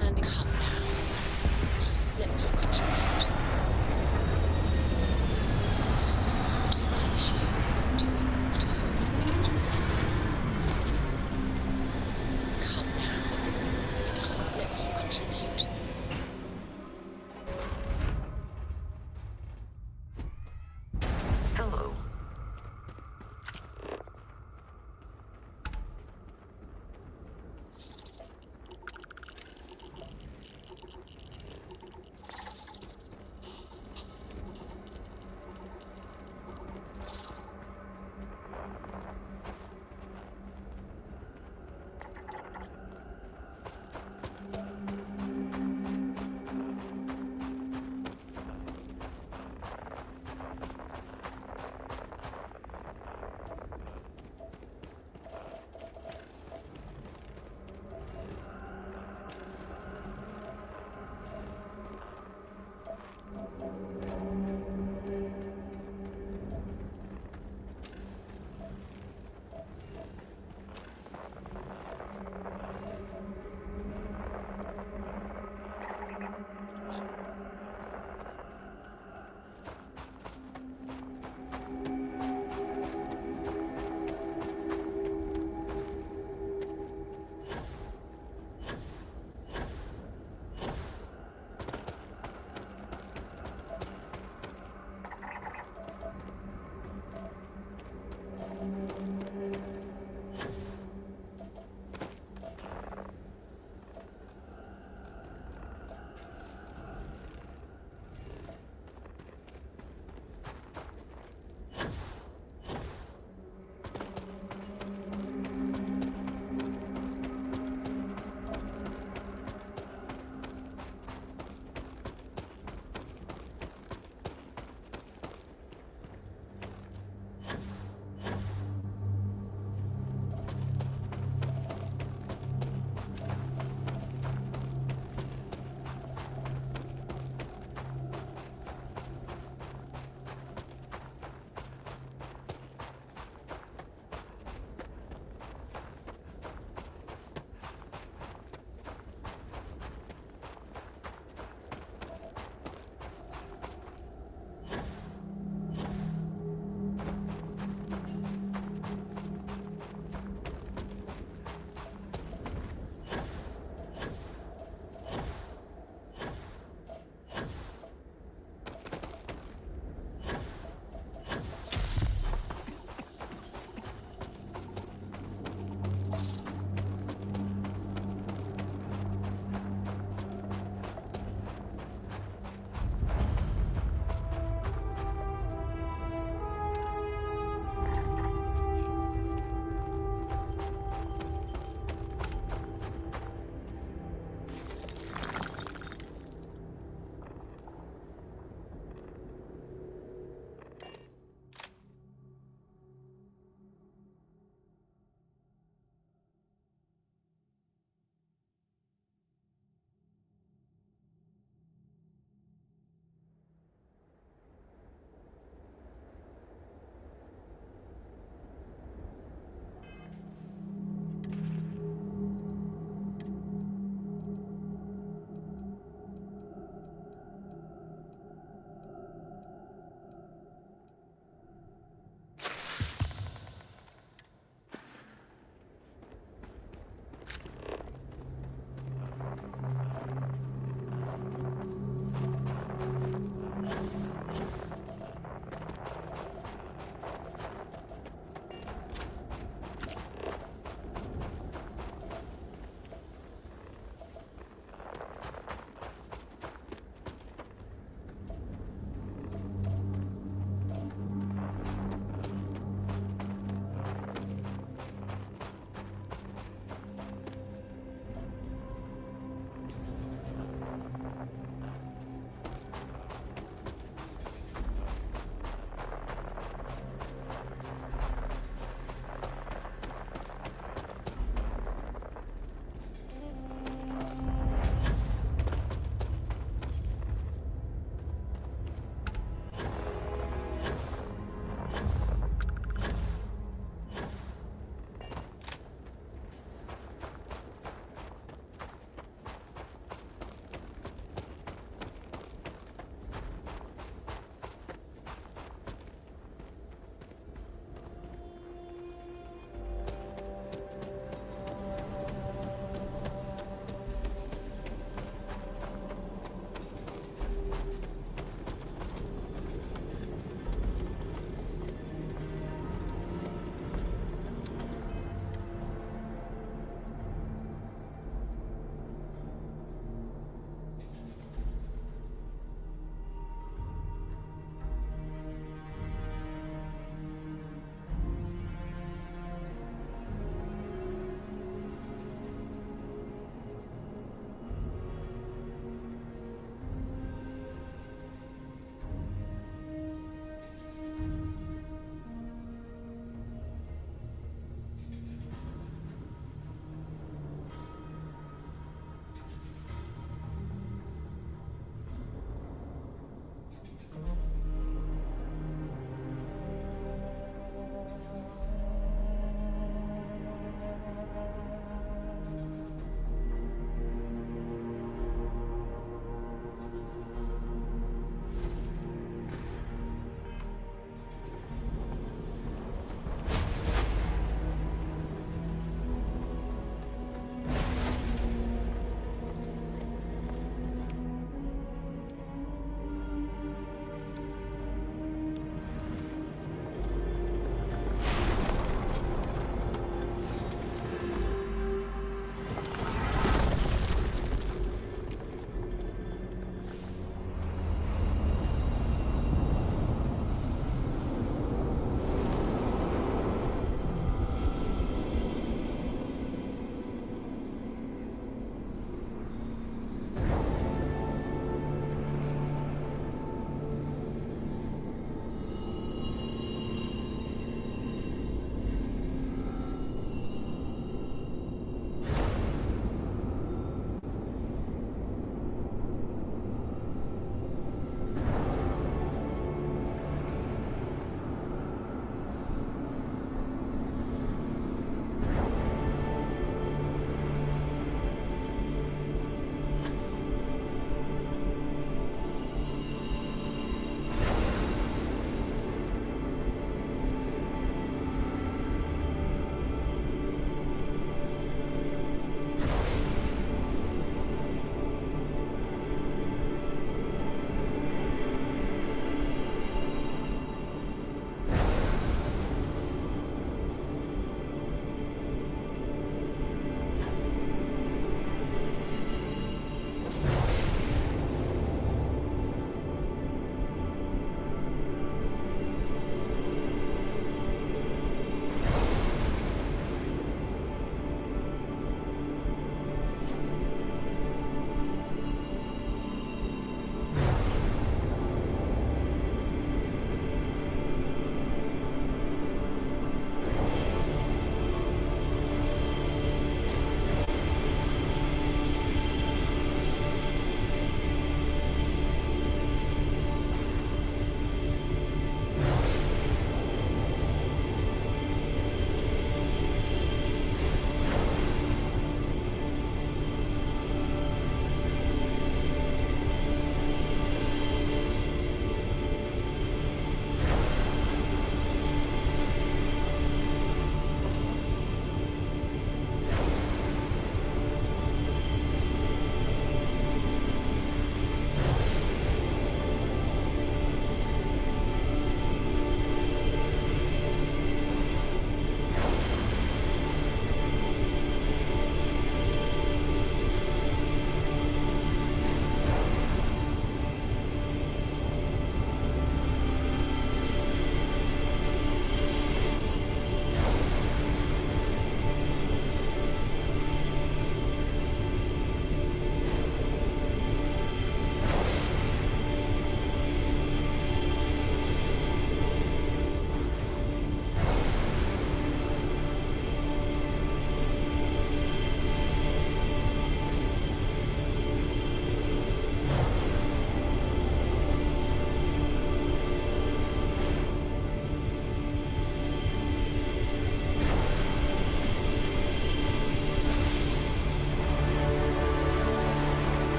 And come now. Must let me contribute. I wish you would do it, Walter. Honestly. Come now. Must let me contribute. Hello.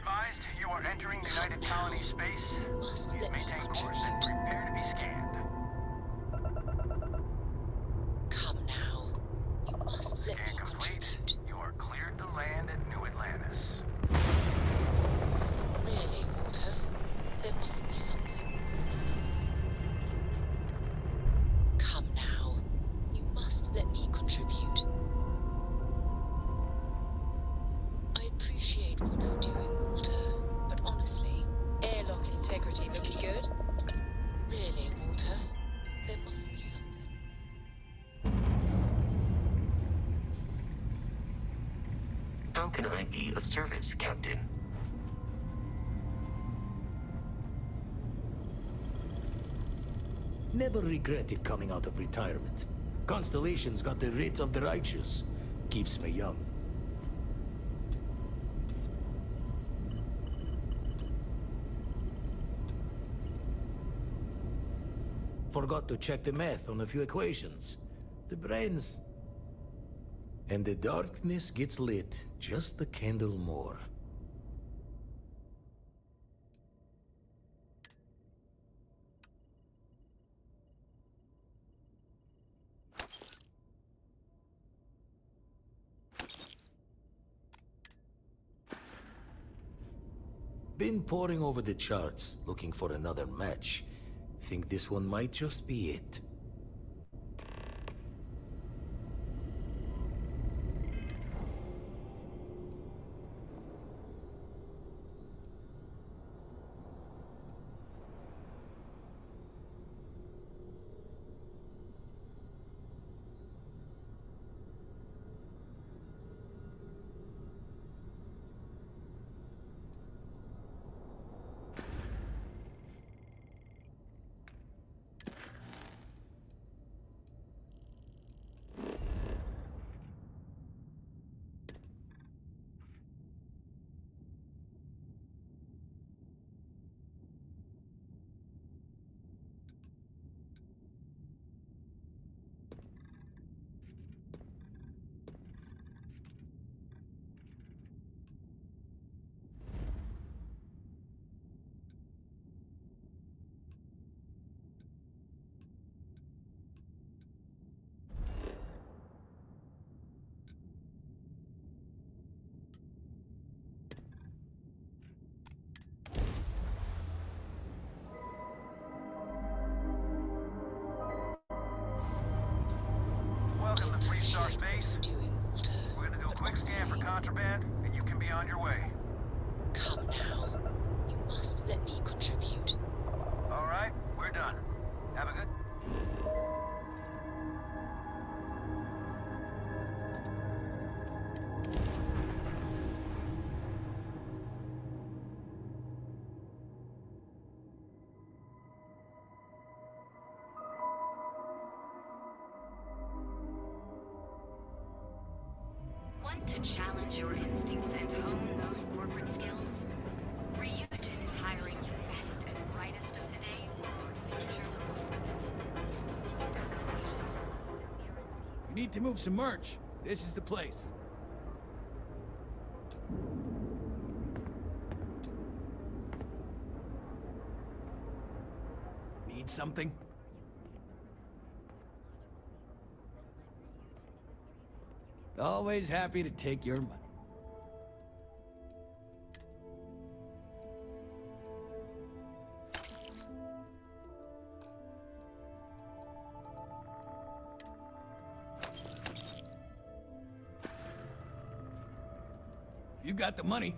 advised, you are entering United Colony space. You must let me Maintain course and contribute. prepare to be scanned. Come now. You must let Scan me complete. contribute. You are cleared to land at New Atlantis. Really, Walter? There must be something. Come now. You must let me contribute. I appreciate what you're doing, Walter, but honestly, airlock integrity looks good. Really, Walter? There must be something. How can I be of service, Captain? Never regretted coming out of retirement. Constellation's got the writ of the righteous. Keeps me young. Forgot to check the math on a few equations. The brains... And the darkness gets lit just a candle more. Been poring over the charts, looking for another match. Think this one might just be it. Welcome to Free Star Appreciate Space. what you're doing, Walter, We're gonna do a but quick scan for honestly, contraband, and you can be on your way. come now. You must let me contribute. All right, we're done. Have a good... Want to challenge your instincts and hone those corporate skills? Ryujin is hiring the best and brightest of today for our future tomorrow. We need to move some merch. This is the place. Need something? Always happy to take your money. You got the money.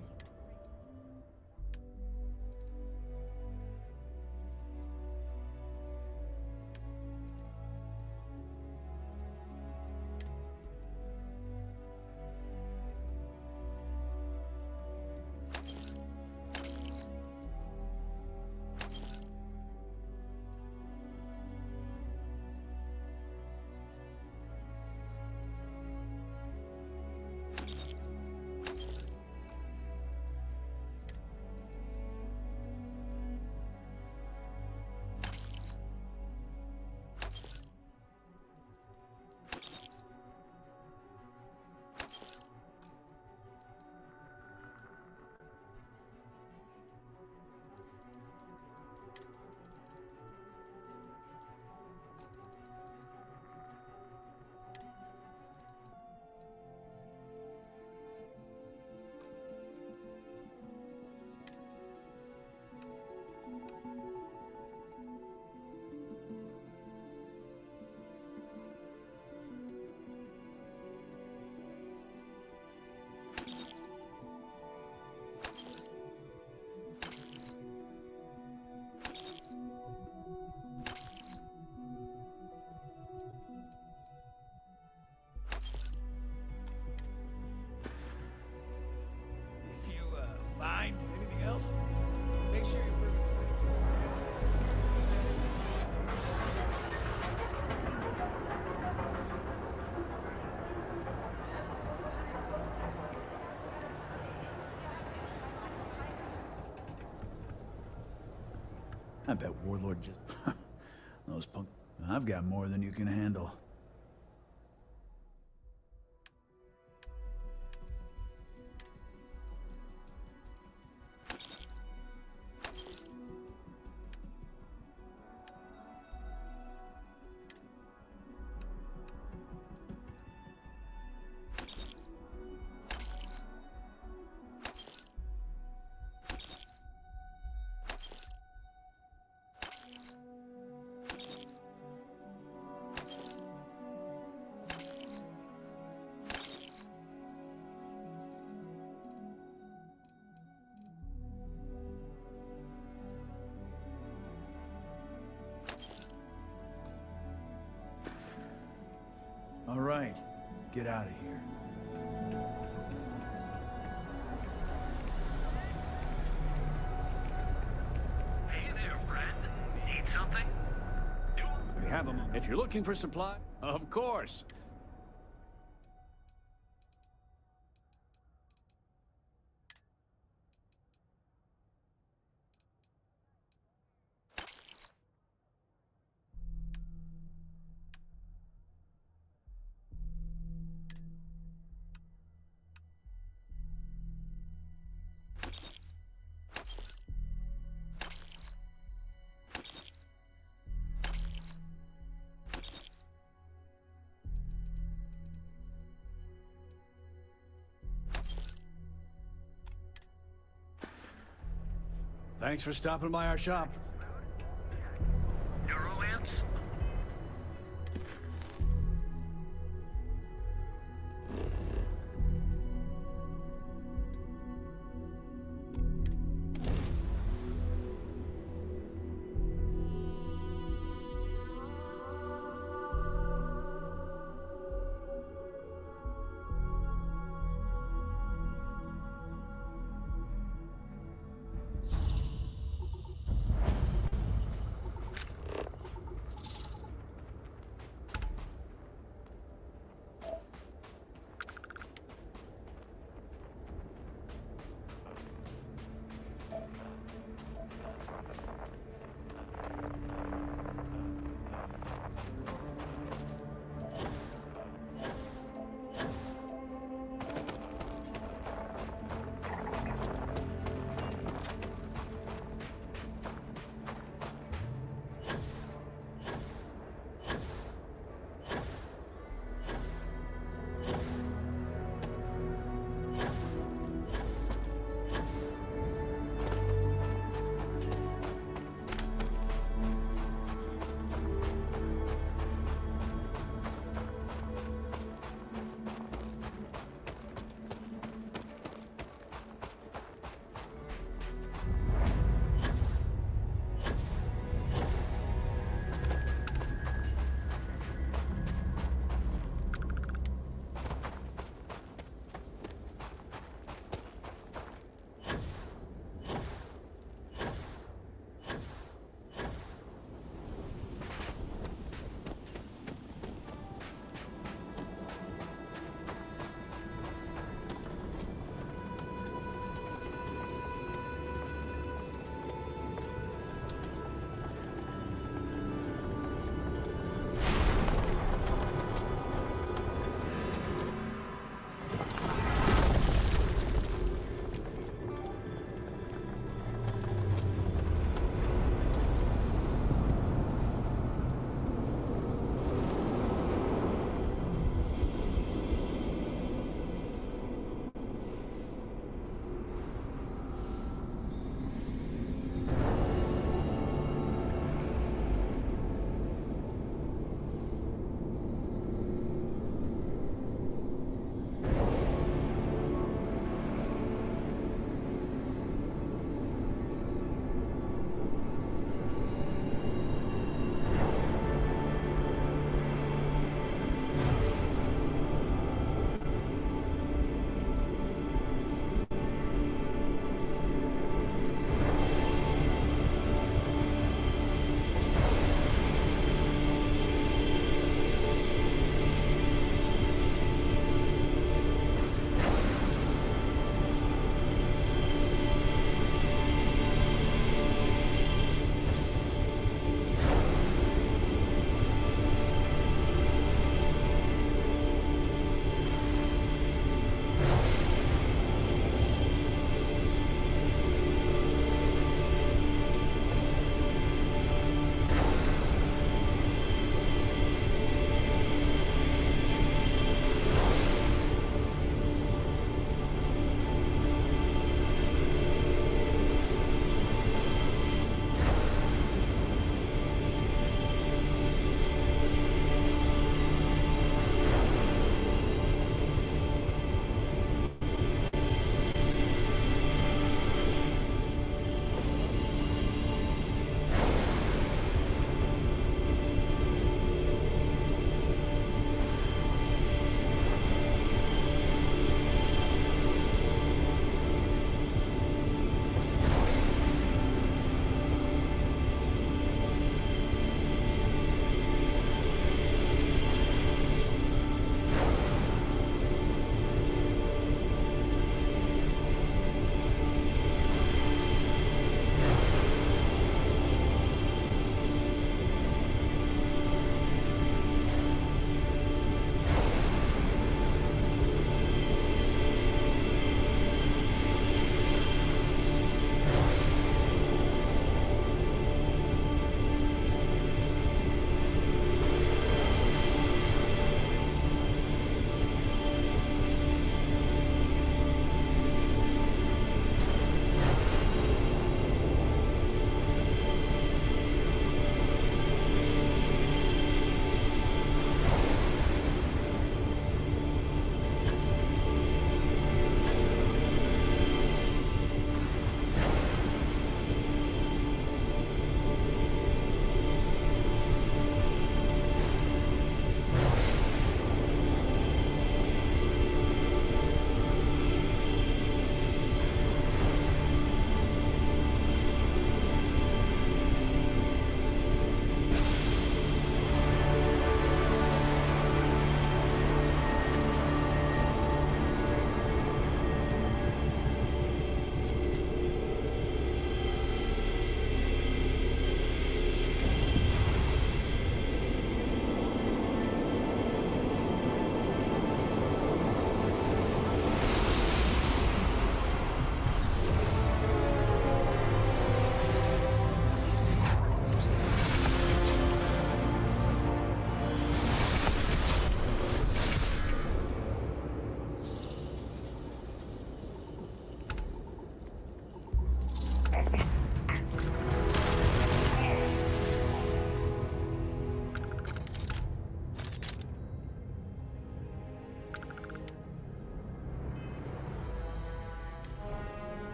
I bet Warlord just... Those punk... I've got more than you can handle. All right, get out of here. Hey there, friend. Need something? We have them. If you're looking for supply, of course. Thanks for stopping by our shop. Neuroamps?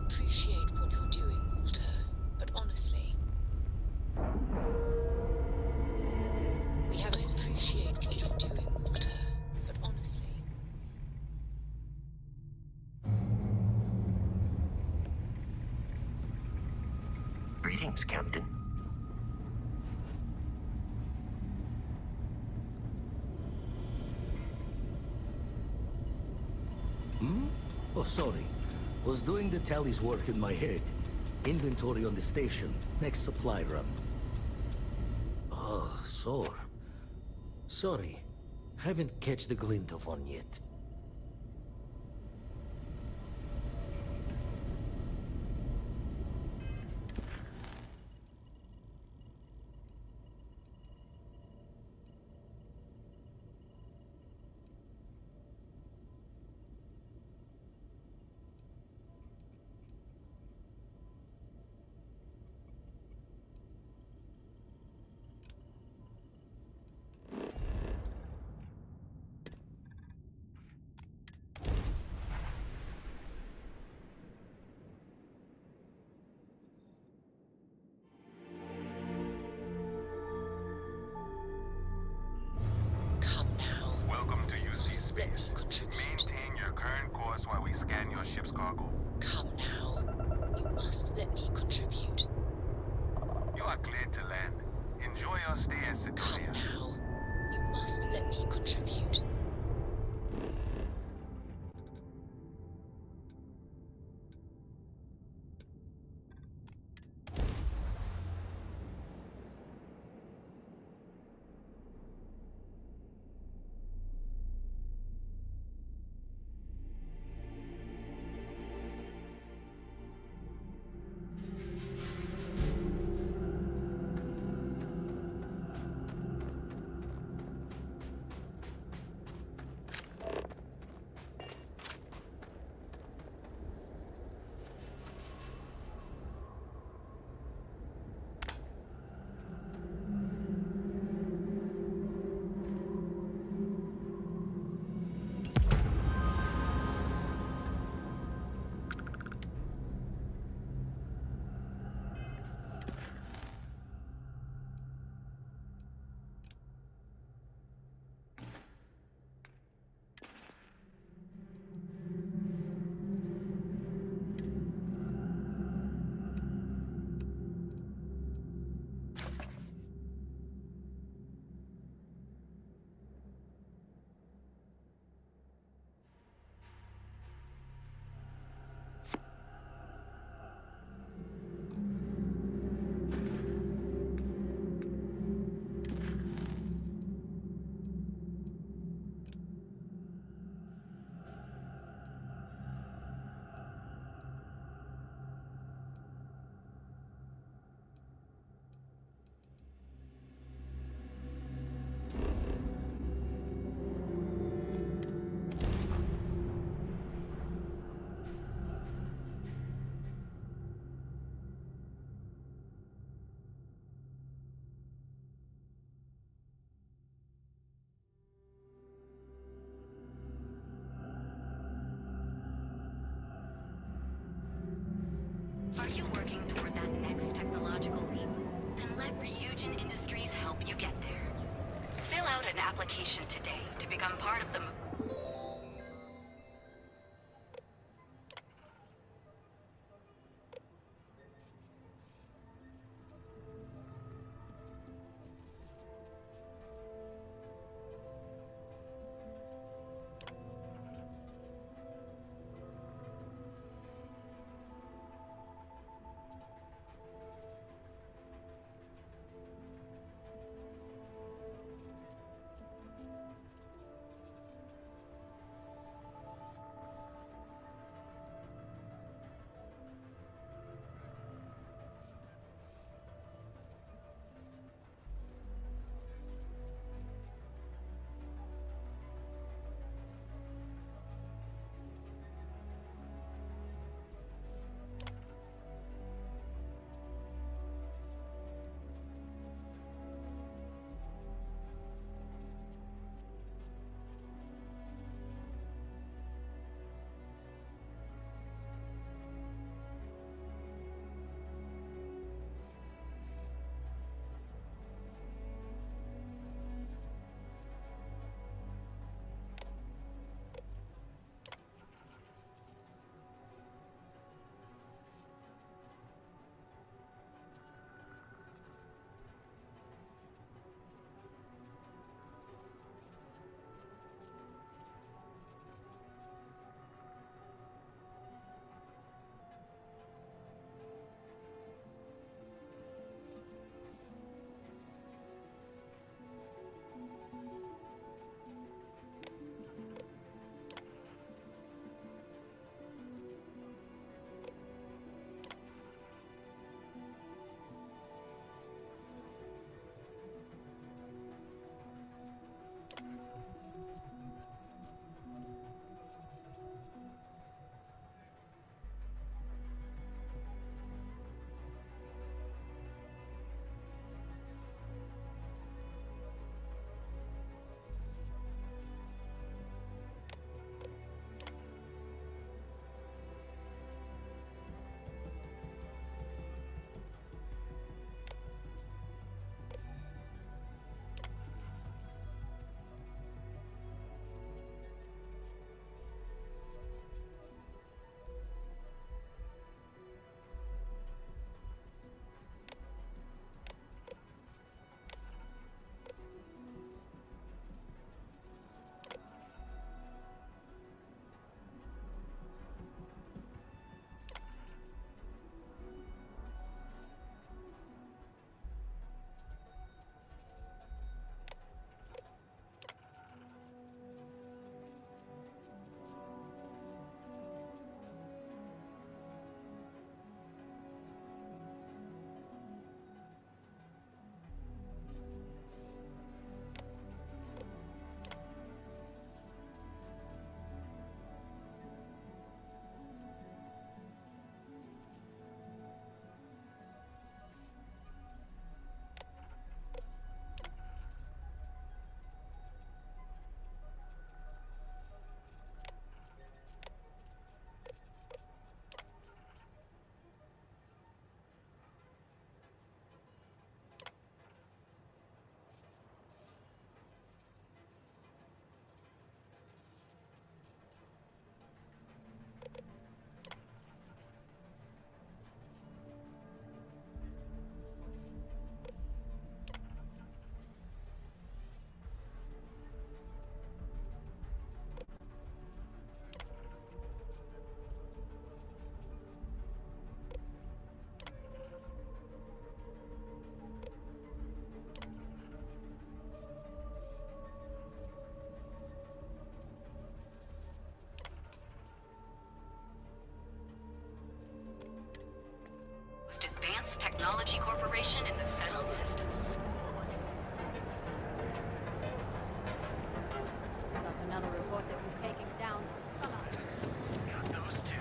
appreciate what you're doing, Walter, but honestly, I appreciate what you're doing, Walter, but honestly. Greetings, Captain. Oh, sorry. Was doing the tally's work in my head. Inventory on the station. Next supply run. Oh, sore. Sorry. Haven't catch the glint of one yet. Come now. Welcome to UC Must let me Space. contribute. Maintain your current course while we scan your ship's cargo. Come now. You must let me contribute. You are cleared to land. Enjoy your stay at Come Sidonia. now. You must let me contribute. Are you working toward that next technological leap? Then let Ryujin Industries help you get there. Fill out an application today to become part of the... Technology Corporation in the settled systems. Got another report that we're taking down some stuff. Got those two.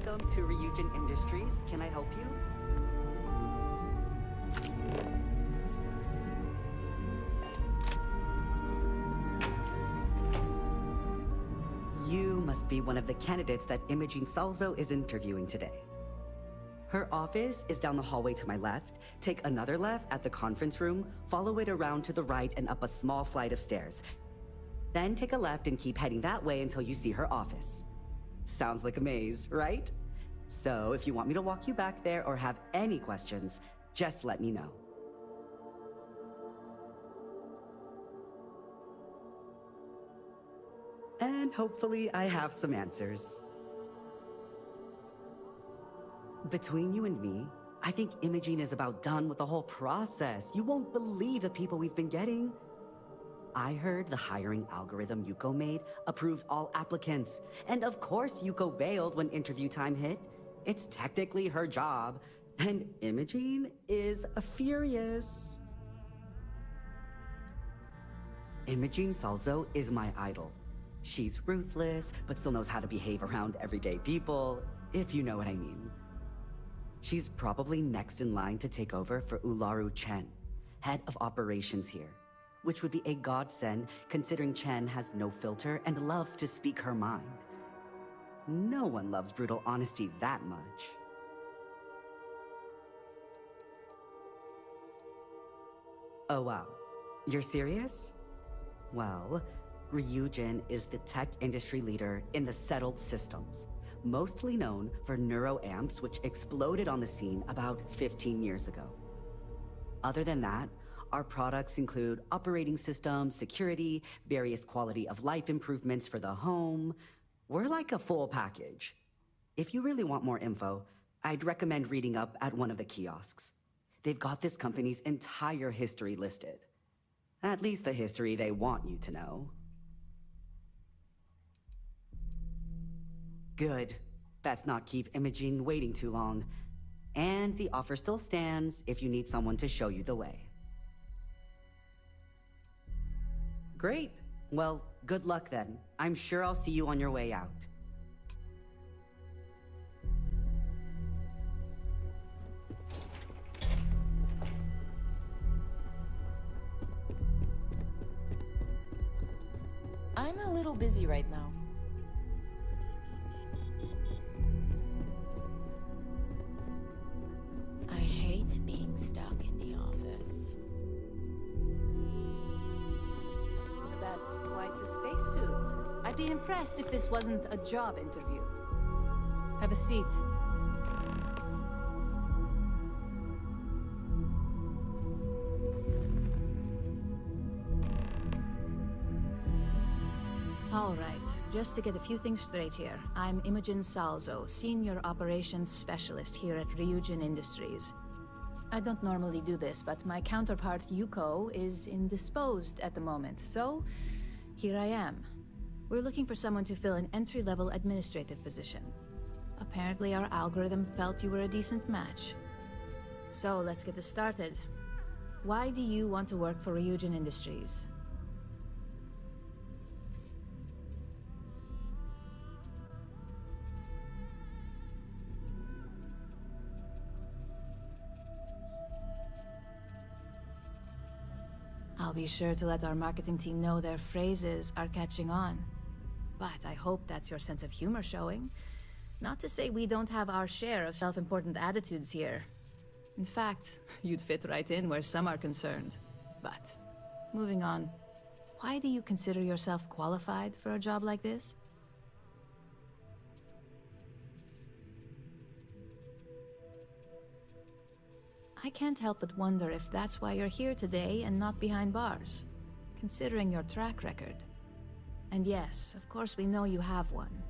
Welcome to Ryujin Industries. Can I help you? You must be one of the candidates that Imogene Salzo is interviewing today. Her office is down the hallway to my left. Take another left at the conference room, follow it around to the right and up a small flight of stairs. Then take a left and keep heading that way until you see her office. Sounds like a maze, right? So if you want me to walk you back there or have any questions, just let me know. And hopefully I have some answers. Between you and me, I think Imogene is about done with the whole process. You won't believe the people we've been getting. I heard the hiring algorithm Yuko made approved all applicants. And of course Yuko bailed when interview time hit. It's technically her job. And Imogene is furious. Imogene Salzo is my idol. She's ruthless, but still knows how to behave around everyday people, if you know what I mean. She's probably next in line to take over for Ularu Chen, head of operations here, which would be a godsend considering Chen has no filter and loves to speak her mind. No one loves brutal honesty that much. Oh wow, you're serious? Well, Ryujin is the tech industry leader in the settled systems, mostly known for neuroamps which exploded on the scene about 15 years ago. Other than that, our products include operating systems, security, various quality of life improvements for the home. We're like a full package. If you really want more info, I'd recommend reading up at one of the kiosks. They've got this company's entire history listed. At least the history they want you to know. Good. Best not keep Imogene waiting too long. And the offer still stands if you need someone to show you the way. Great. Well, good luck then. I'm sure I'll see you on your way out. I'm a little busy right now. I hate being stuck in the office. That's quite the spacesuit. I'd be impressed if this wasn't a job interview. Have a seat. All right, just to get a few things straight here. I'm Imogen Salzo, Senior Operations Specialist here at Ryujin Industries. I don't normally do this, but my counterpart Yuko is indisposed at the moment, so here I am. We're looking for someone to fill an entry-level administrative position. Apparently our algorithm felt you were a decent match. So let's get this started. Why do you want to work for Ryujin Industries? I'll be sure to let our marketing team know their phrases are catching on. But I hope that's your sense of humor showing. Not to say we don't have our share of self-important attitudes here. In fact, you'd fit right in where some are concerned. But, moving on, why do you consider yourself qualified for a job like this? I can't help but wonder if that's why you're here today and not behind bars, considering your track record. And yes, of course we know you have one.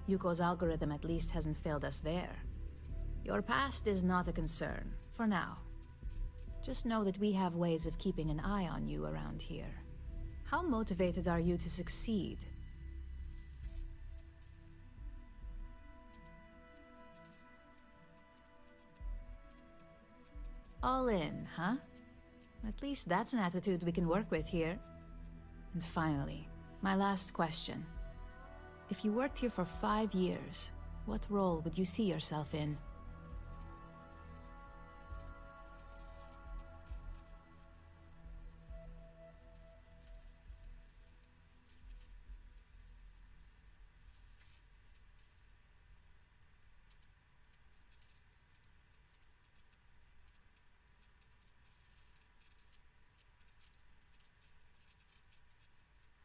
Yuko's algorithm at least hasn't failed us there. Your past is not a concern, for now. Just know that we have ways of keeping an eye on you around here. How motivated are you to succeed? All in, huh? At least that's an attitude we can work with here. And finally, my last question. If you worked here for 5 years, what role would you see yourself in?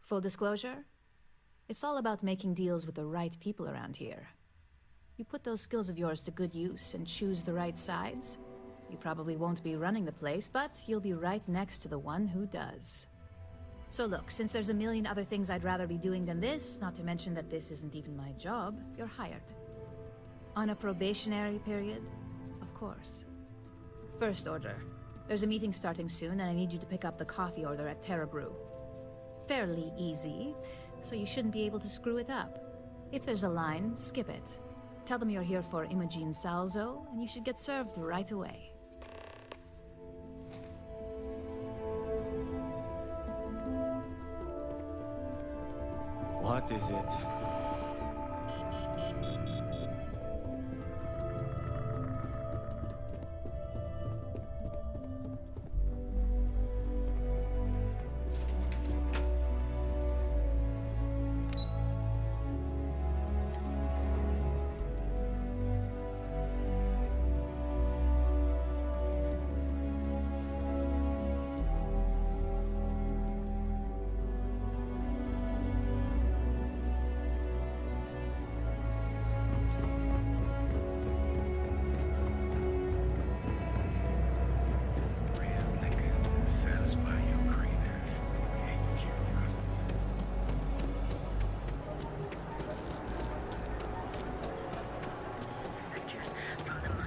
Full disclosure? It's all about making deals with the right people around here. You put those skills of yours to good use and choose the right sides, you probably won't be running the place, but you'll be right next to the one who does. So look, since there's a million other things I'd rather be doing than this, not to mention that this isn't even my job, you're hired. On a probationary period, of course. First order. There's a meeting starting soon, and I need you to pick up the coffee order at Terra Brew. Fairly easy, so you shouldn't be able to screw it up. If there's a line, skip it. Tell them you're here for Imogen Salzo, and you should get served right away. What is it?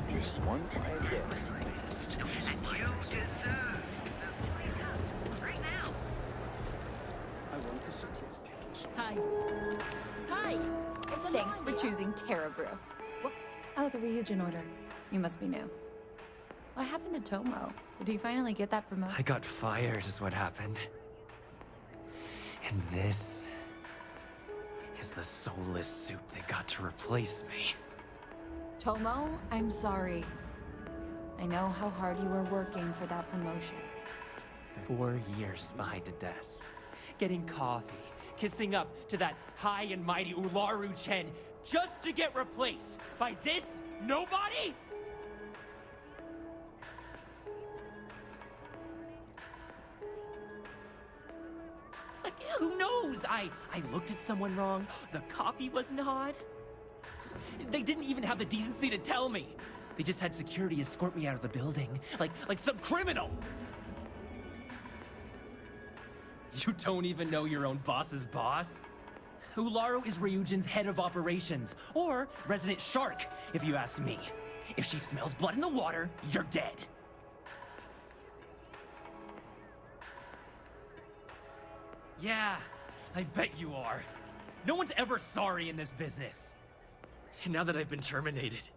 Just one quiet day. I want to suggest taking some. Hi. Hi! Thanks for choosing Terra Brew. What? Oh, the Ryujin order. You must be new. What happened to Tomo? Did he finally get that promotion? I got fired is what happened. And this is the soulless suit they got to replace me. Tomo, I'm sorry. I know how hard you were working for that promotion. 4 years behind a desk, getting coffee, kissing up to that high and mighty Ularu Chen, just to get replaced by this nobody? Like, who knows? I looked at someone wrong, the coffee wasn't hot. They didn't even have the decency to tell me. They just had security escort me out of the building, like some criminal. You don't even know your own boss's boss? Ularu is Ryujin's head of operations, or resident shark, if you ask me. If she smells blood in the water, you're dead. Yeah, I bet you are. No one's ever sorry in this business. And now that I've been terminated,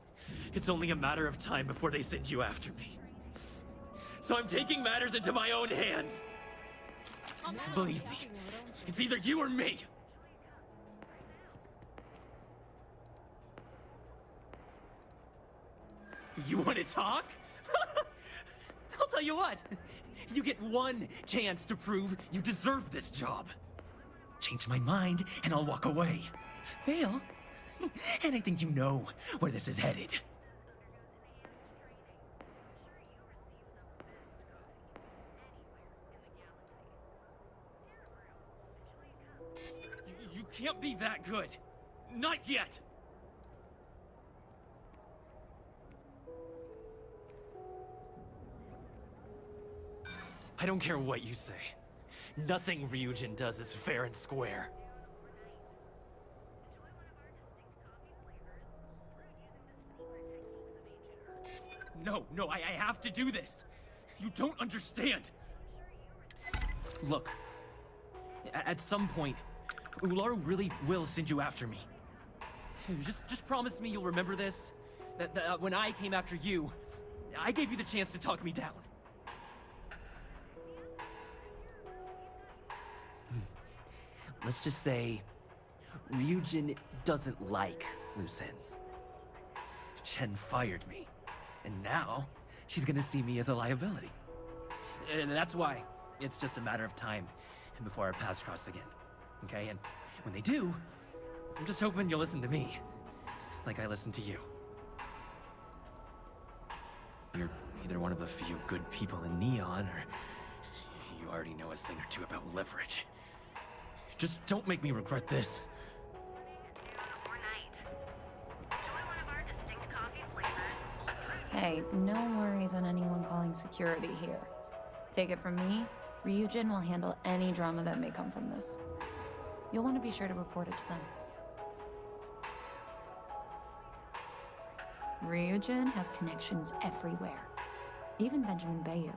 it's only a matter of time before they send you after me. So I'm taking matters into my own hands. Believe me, it's either you or me. You want to talk? I'll tell you what. You get one chance to prove you deserve this job. Change my mind, and I'll walk away. Fail, and I think you know where this is headed. You can't be that good. Not yet. I don't care what you say. Nothing Ryujin does is fair and square. No, I have to do this! You don't understand! Look, at some point, Ularu really will send you after me. Just promise me you'll remember this. That when I came after you, I gave you the chance to talk me down. Let's just say, Ryujin doesn't like loose ends. Chen fired me, and now she's gonna see me as a liability. And that's why it's just a matter of time before our paths cross again. Okay, and when they do, I'm just hoping you'll listen to me, like I listened to you. You're either one of the few good people in Neon, or you already know a thing or two about leverage. Just don't make me regret this. Hey, no worries on anyone calling security here. Take it from me, Ryujin will handle any drama that may come from this. You'll want to be sure to report it to them. Ryujin has connections everywhere. Even Benjamin Bayu.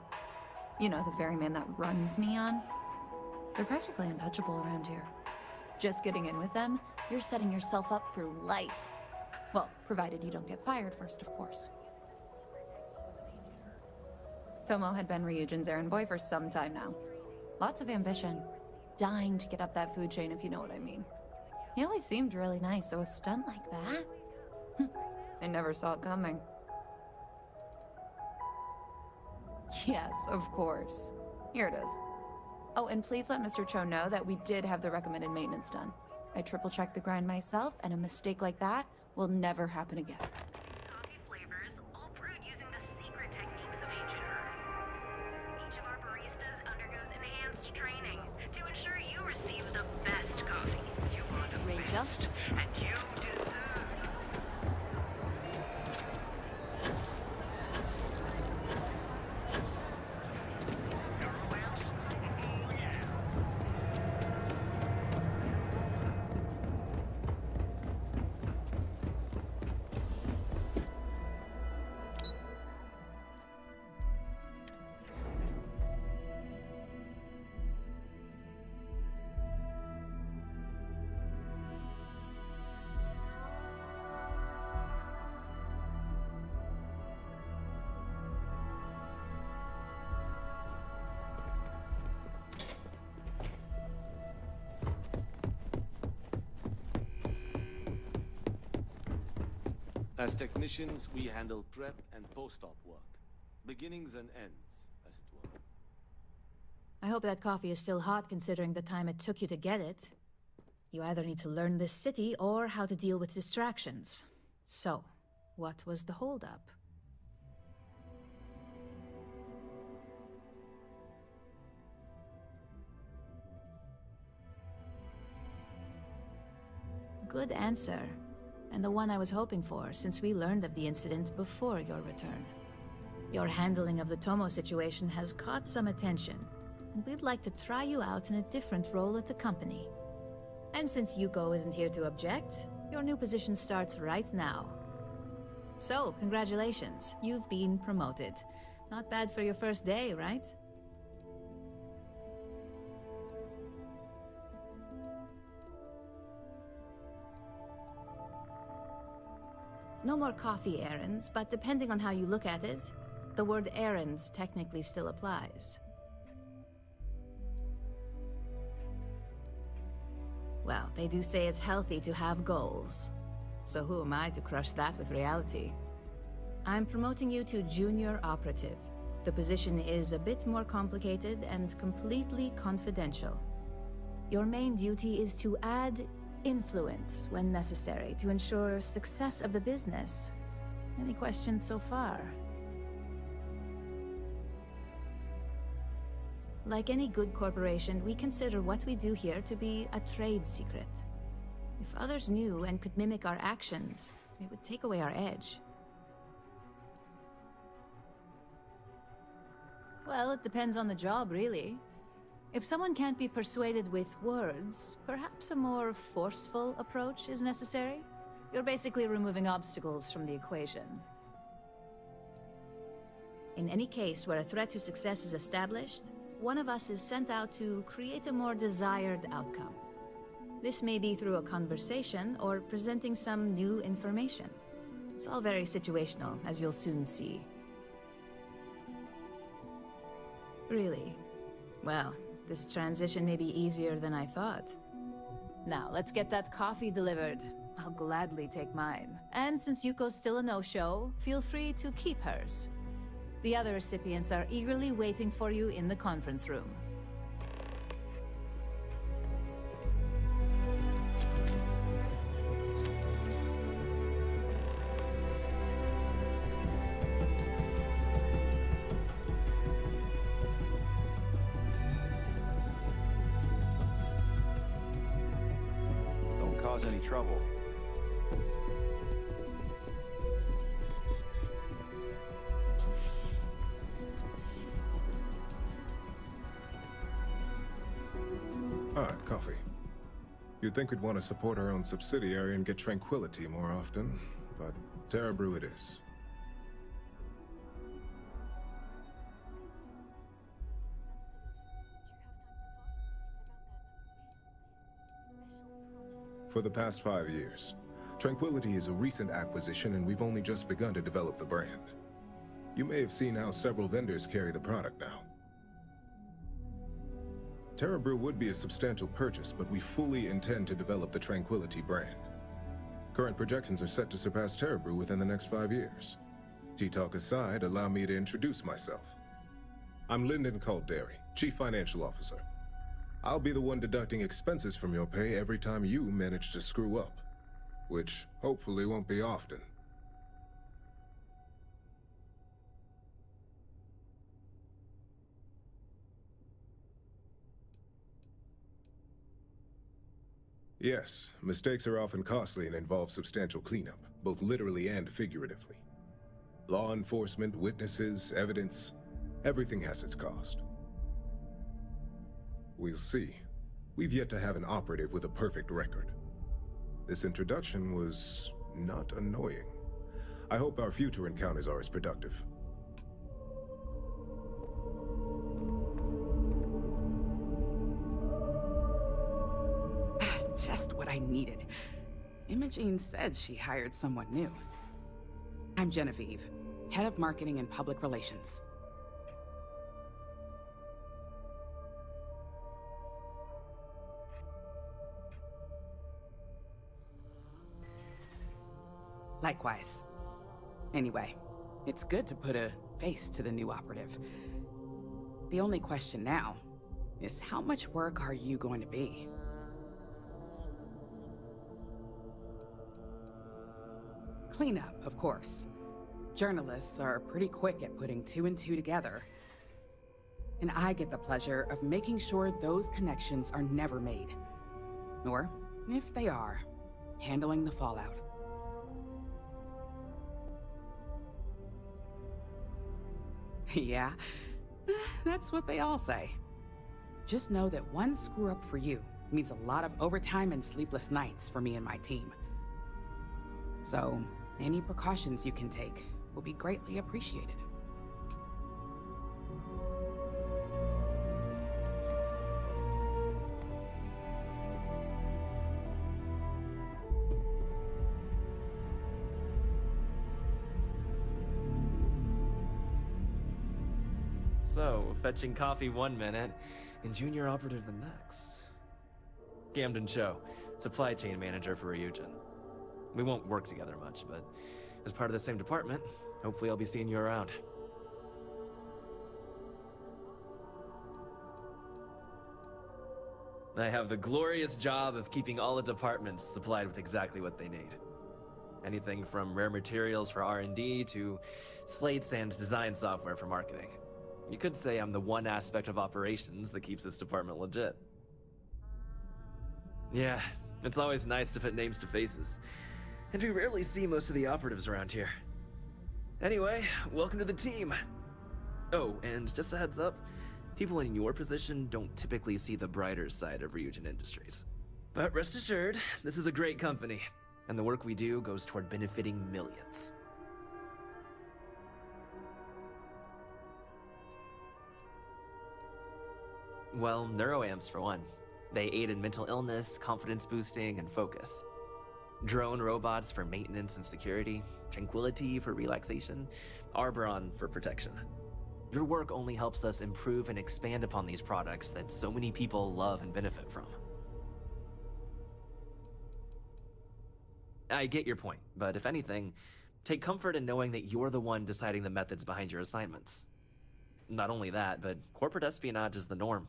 You know, the very man that runs Neon? They're practically untouchable around here. Just getting in with them, you're setting yourself up for life. Well, provided you don't get fired first, of course. Tomo had been Ryujin's errand boy for some time now. Lots of ambition. Dying to get up that food chain, if you know what I mean. He always seemed really nice, so a stunt like that? I never saw it coming. Yes, of course. Here it is. Oh, and please let Mr. Cho know that we did have the recommended maintenance done. I triple-checked the grind myself, and a mistake like that will never happen again. Coffee flavors, all brewed using the secret techniques of ancient Earth. Each of our baristas undergoes enhanced training to ensure you receive the best coffee. You want a Rachel? best, and you deserve. As technicians, we handle prep and post-op work. Beginnings and ends, as it were. I hope that coffee is still hot considering the time it took you to get it. You either need to learn this city or how to deal with distractions. So, what was the holdup? Good answer. And the one I was hoping for, since we learned of the incident before your return. Your handling of the Tomo situation has caught some attention, and we'd like to try you out in a different role at the company. And since Yuko isn't here to object, your new position starts right now. So, congratulations, you've been promoted. Not bad for your first day, right? No more coffee errands, but depending on how you look at it, the word errands technically still applies. Well, they do say it's healthy to have goals. So who am I to crush that with reality? I'm promoting you to junior operative. The position is a bit more complicated and completely confidential. Your main duty is to add influence when necessary to ensure success of the business. Any questions so far? Like any good corporation, we consider what we do here to be a trade secret. If others knew and could mimic our actions, it would take away our edge. Well, it depends on the job, really. If someone can't be persuaded with words, perhaps a more forceful approach is necessary. You're basically removing obstacles from the equation. In any case where a threat to success is established, one of us is sent out to create a more desired outcome. This may be through a conversation or presenting some new information. It's all very situational, as you'll soon see. Really? Well, this transition may be easier than I thought. Now, let's get that coffee delivered. I'll gladly take mine. And since Yuko's still a no-show, feel free to keep hers. The other recipients are eagerly waiting for you in the conference room. Don't cause any trouble. Ah, coffee. You'd think we'd want to support our own subsidiary and get tranquility more often, but Terra Brew it is. For the past 5 years, Tranquility is a recent acquisition and we've only just begun to develop the brand. You may have seen how several vendors carry the product now. Terra Brew would be a substantial purchase, but we fully intend to develop the Tranquility brand. Current projections are set to surpass Terra Brew within the next 5 years. Tea-talk aside, allow me to introduce myself. I'm Lyndon Calderi, Chief Financial Officer. I'll be the one deducting expenses from your pay every time you manage to screw up, which hopefully won't be often. Yes, mistakes are often costly and involve substantial cleanup, both literally and figuratively. Law enforcement, witnesses, evidence, everything has its cost. We'll see. We've yet to have an operative with a perfect record. This introduction was not annoying. I hope our future encounters are as productive. Just what I needed. Imogene said she hired someone new. I'm Genevieve, Head of Marketing and Public Relations. Likewise. Anyway, it's good to put a face to the new operative. The only question now is how much work are you going to be? Cleanup, of course. Journalists are pretty quick at putting 2 and 2 together. And I get the pleasure of making sure those connections are never made. Or, if they are, handling the fallout. Yeah, that's what they all say. Just know that one screw-up for you means a lot of overtime and sleepless nights for me and my team. So, any precautions you can take will be greatly appreciated. So, fetching coffee 1 minute, and junior operative the next. Camden Cho, supply chain manager for Ryujin. We won't work together much, but as part of the same department, hopefully I'll be seeing you around. I have the glorious job of keeping all the departments supplied with exactly what they need. Anything from rare materials for R&D to slates and design software for marketing. You could say I'm the one aspect of operations that keeps this department legit. Yeah, it's always nice to put names to faces. And we rarely see most of the operatives around here. Anyway, welcome to the team. Oh, and just a heads up, people in your position don't typically see the brighter side of Ryujin Industries. But rest assured, this is a great company, and the work we do goes toward benefiting millions. Well, neuroamps for one. They aid in mental illness, confidence boosting, and focus. Drone robots for maintenance and security, tranquility for relaxation, Arboron for protection. Your work only helps us improve and expand upon these products that so many people love and benefit from. I get your point, but if anything, take comfort in knowing that you're the one deciding the methods behind your assignments. Not only that, but corporate espionage is the norm.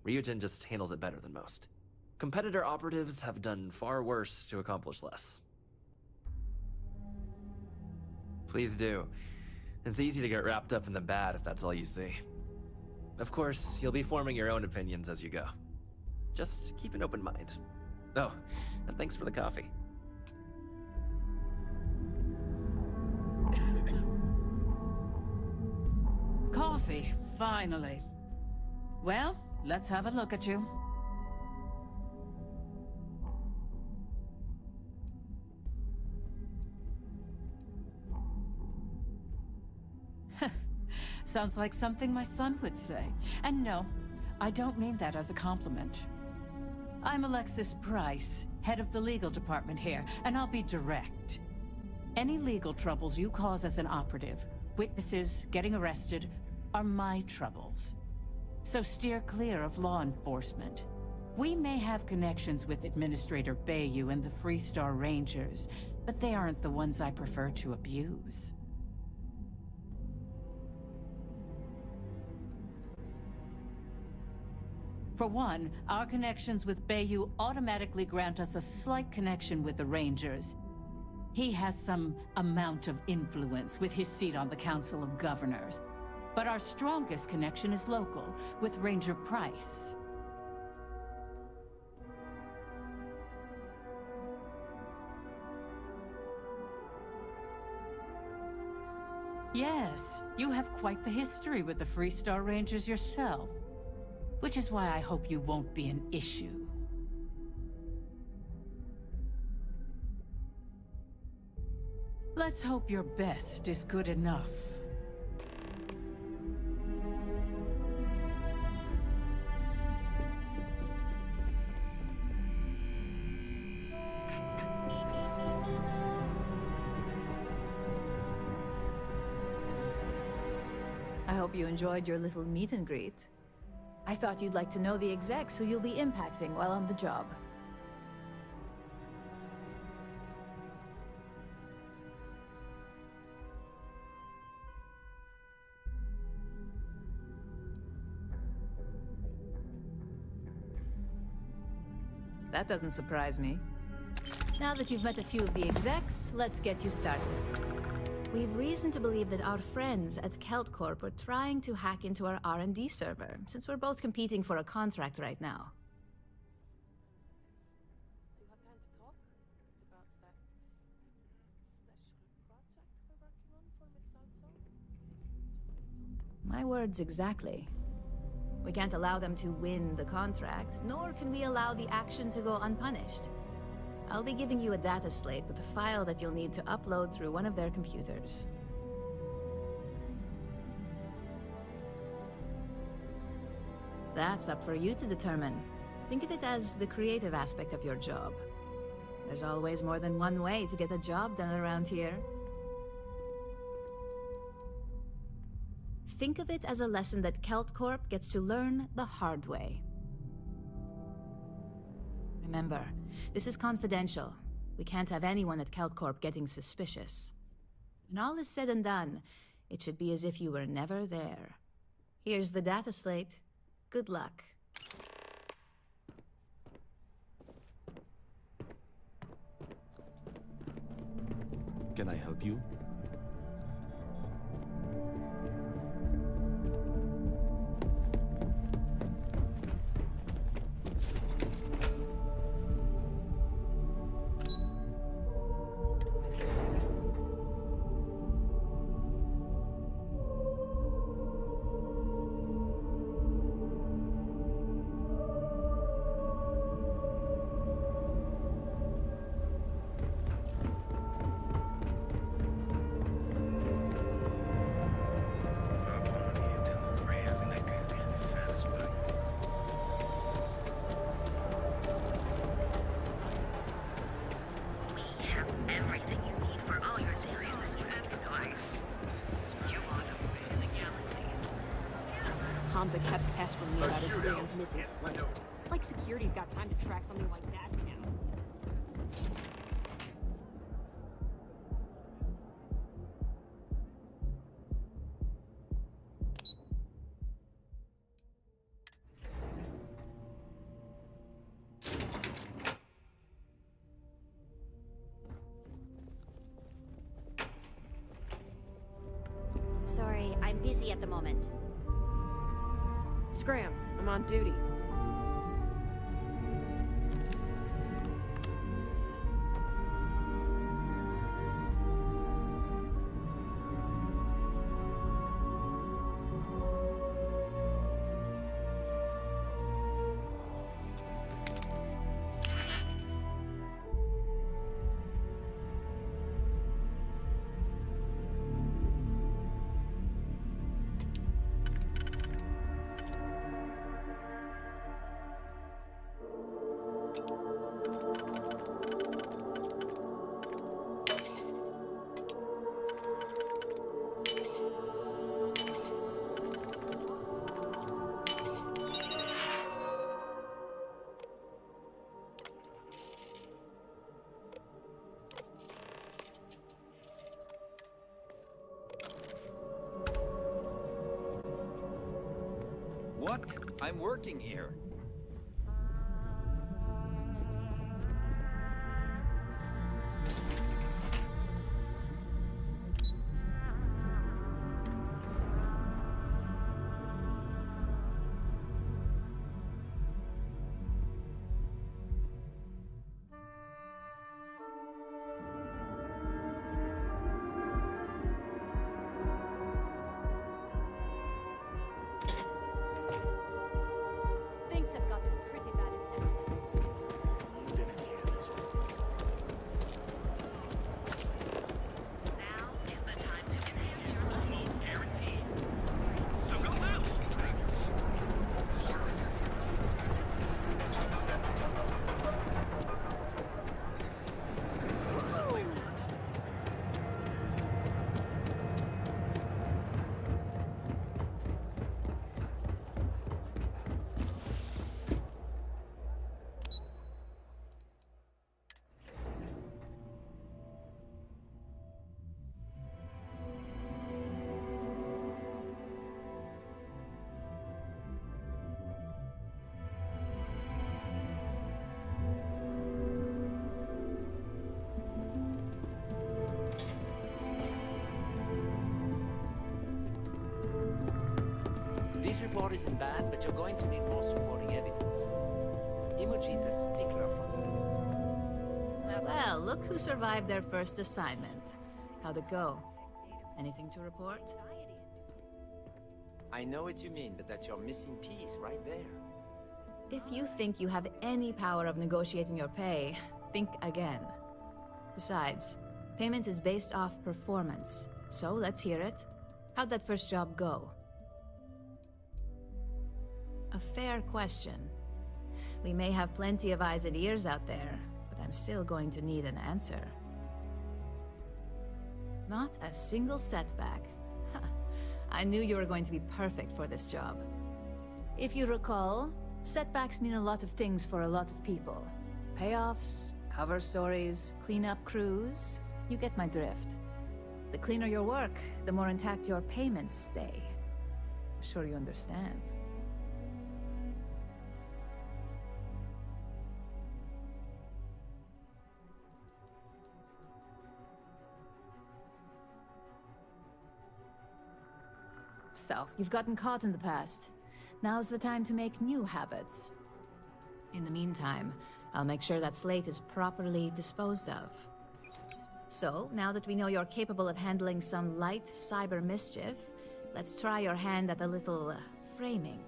Ryujin just handles it better than most. Competitor operatives have done far worse to accomplish less. Please do. It's easy to get wrapped up in the bad if that's all you see. Of course, you'll be forming your own opinions as you go. Just keep an open mind. Oh, and thanks for the coffee. Coffee, finally. Well, let's have a look at you. Sounds like something my son would say. And no, I don't mean that as a compliment. I'm Alexis Price, head of the legal department here, and I'll be direct. Any legal troubles you cause as an operative, witnesses, getting arrested, are my troubles. So steer clear of law enforcement. We may have connections with Administrator Bayou and the Freestar Rangers, but they aren't the ones I prefer to abuse. For one, our connections with Bayou automatically grant us a slight connection with the Rangers. He has some amount of influence with his seat on the Council of Governors. But our strongest connection is local, with Ranger Price. Yes, you have quite the history with the Freestar Rangers yourself. Which is why I hope you won't be an issue. Let's hope your best is good enough. I hope you enjoyed your little meet and greet. I thought you'd like to know the execs who you'll be impacting while on the job. That doesn't surprise me. Now that you've met a few of the execs, let's get you started. We've reason to believe that our friends at Kelt Corp are trying to hack into our R&D server, since we're both competing for a contract right now. Do you have time to talk? It's about that special project we're working on for Miss Salzo. My words exactly. We can't allow them to win the contract, nor can we allow the action to go unpunished. I'll be giving you a data slate with a file that you'll need to upload through one of their computers. That's up for you to determine. Think of it as the creative aspect of your job. There's always more than one way to get a job done around here. Think of it as a lesson that Kelt Corp gets to learn the hard way. Remember, this is confidential. We can't have anyone at Kelt Corp getting suspicious. When all is said and done, it should be as if you were never there. Here's the data slate. Good luck. Can I help you? comms that kept pestering me about his damn missing slave. Like security's got time to track something like that down. Sorry, I'm busy at the moment. Scram, I'm on duty. What? I'm working here. Things have gotten pretty bad in Epstein. This report isn't bad, but you're going to need more supporting evidence. Imogene's a stickler for details. Well, look who survived their first assignment. How'd it go? Anything to report? I know what you mean, but that's your missing piece right there. If you think you have any power of negotiating your pay, think again. Besides, payment is based off performance, so let's hear it. How'd that first job go? A fair question. We may have plenty of eyes and ears out there, but I'm still going to need an answer. Not a single setback. Huh. I knew you were going to be perfect for this job. If you recall, setbacks mean a lot of things for a lot of people. Payoffs, cover stories, cleanup crews. You get my drift. The cleaner your work, the more intact your payments stay. I'm sure you understand. So, you've gotten caught in the past. Now's the time to make new habits. In the meantime, I'll make sure that slate is properly disposed of. So, now that we know you're capable of handling some light cyber mischief, let's try your hand at a little framing.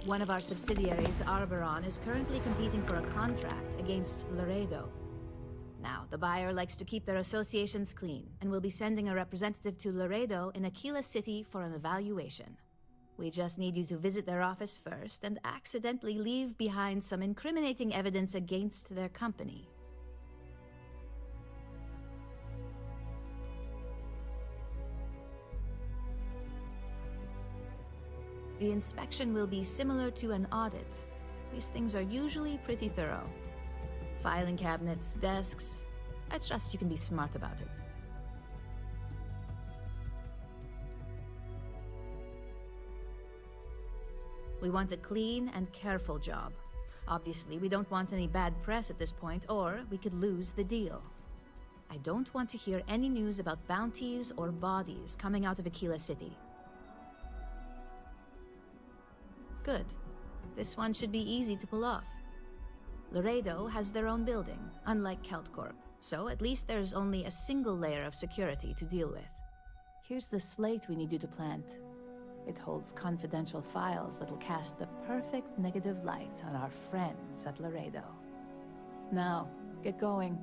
One of our subsidiaries, Arboron, is currently competing for a contract against Laredo. Now, the buyer likes to keep their associations clean, and will be sending a representative to Laredo in Aquila City for an evaluation. We just need you to visit their office first and accidentally leave behind some incriminating evidence against their company. The inspection will be similar to an audit. These things are usually pretty thorough. Filing cabinets, desks. I trust you can be smart about it. We want a clean and careful job. Obviously, we don't want any bad press at this point, or we could lose the deal. I don't want to hear any news about bounties or bodies coming out of Aquila City. Good. This one should be easy to pull off. Laredo has their own building, unlike Keltcorp, so at least there's only a single layer of security to deal with. Here's the slate we need you to plant. It holds confidential files that'll cast the perfect negative light on our friends at Laredo. Now, get going.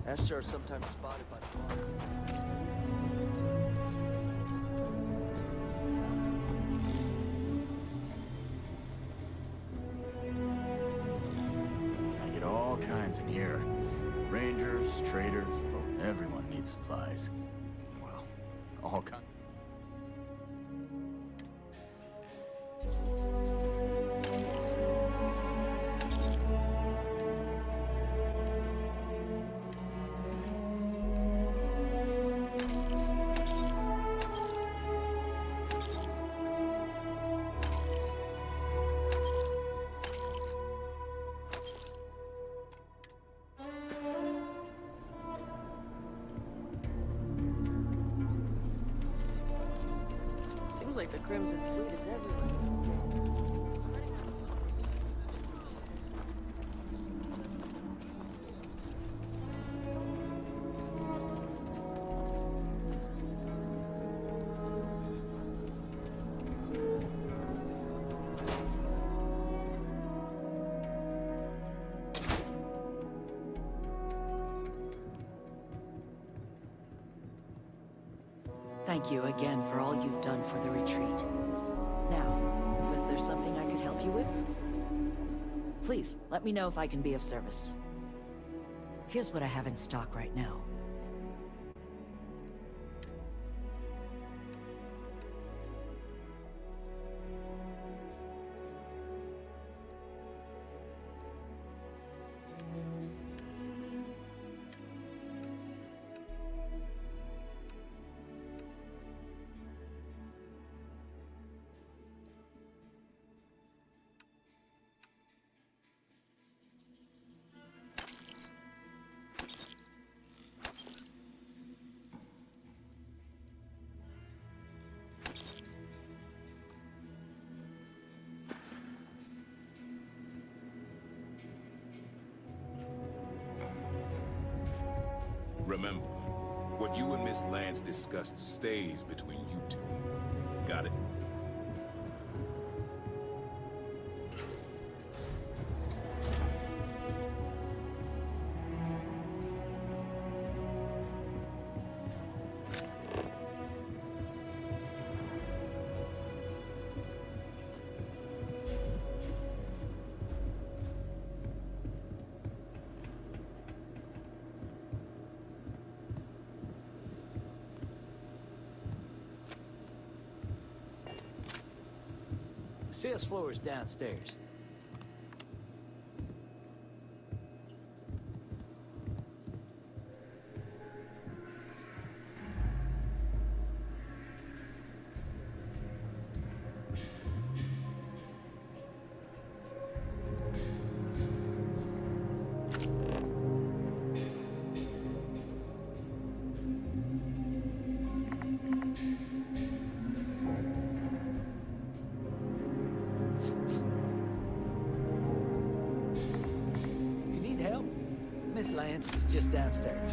Asher are sometimes spotted by the water. I get all kinds in here. Rangers, traders, everyone needs supplies. Well, all kinds. Seems like the Crimson Fleet is everywhere these days. Thank you again for all you've done for the retreat. Now, was there something I could help you with? Please, let me know if I can be of service. Here's what I have in stock right now. Remember, what you and Miss Lance discussed stays between you two. Got it? Sales floor is downstairs. If you need help, Miss Lance is just downstairs.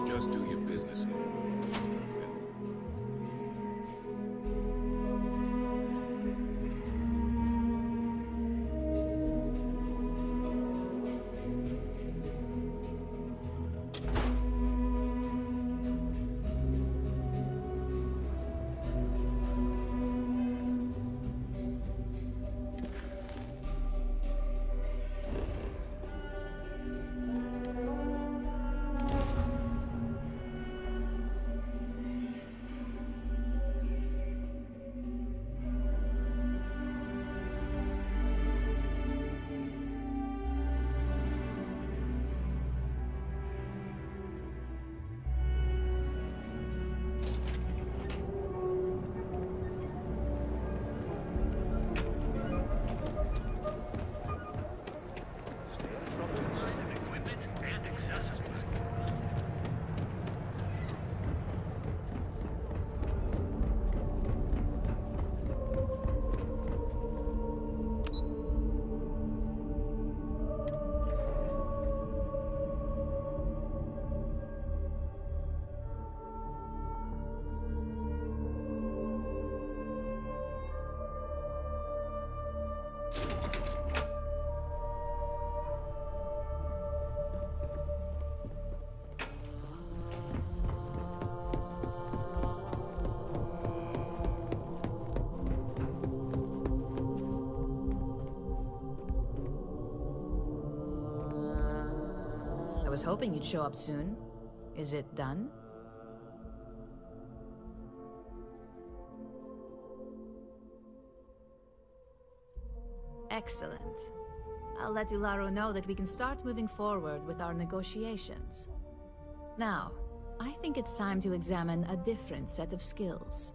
Just do your business here. was hoping you'd show up soon. Is it done? Excellent. I'll let Ularo know that we can start moving forward with our negotiations. Now, I think it's time to examine a different set of skills.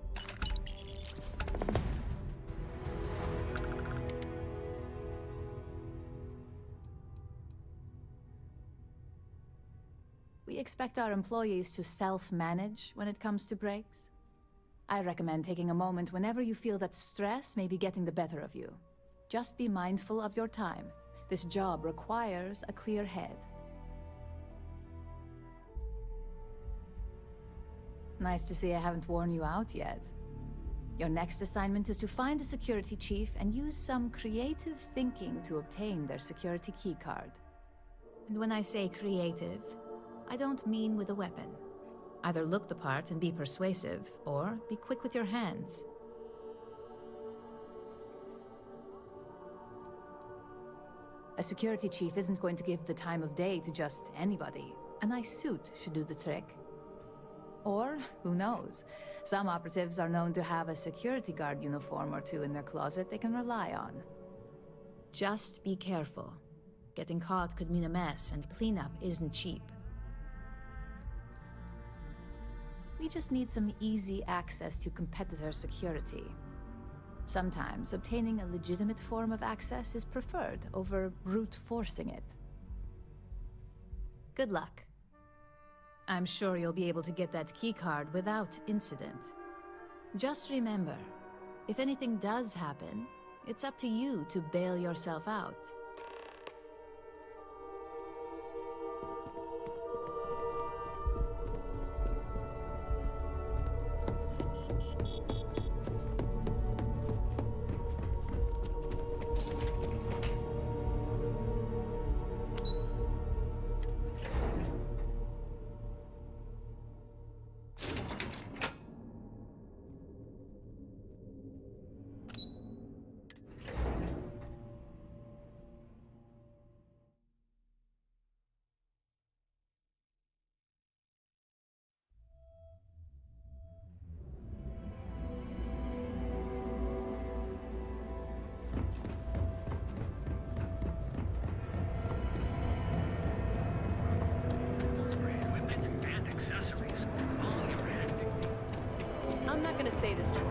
We expect our employees to self-manage when it comes to breaks. I recommend taking a moment whenever you feel that stress may be getting the better of you. Just be mindful of your time. This job requires a clear head. Nice to see I haven't worn you out yet. Your next assignment is to find the security chief and use some creative thinking to obtain their security keycard. And when I say creative, I don't mean with a weapon. Either look the part and be persuasive, or be quick with your hands. A security chief isn't going to give the time of day to just anybody. A nice suit should do the trick. Or, who knows, some operatives are known to have a security guard uniform or two in their closet they can rely on. Just be careful. Getting caught could mean a mess, and cleanup isn't cheap. We just need some easy access to competitor security. Sometimes obtaining a legitimate form of access is preferred over brute forcing it. Good luck. I'm sure you'll be able to get that keycard without incident. Just remember, if anything does happen, it's up to you to bail yourself out. I'm not gonna say this twice.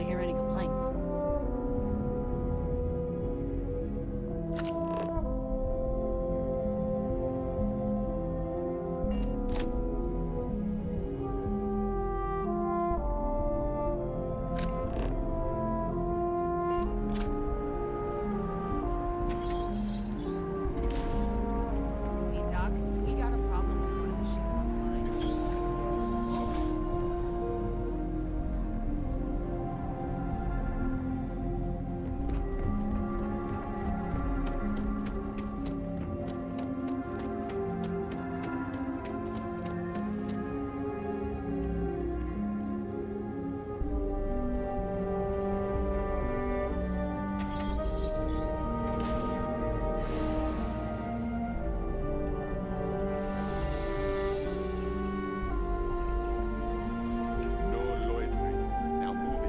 hear any complaints. Hey, Doc, we got a problem with one of the ships on the line. No loitering. Now move it.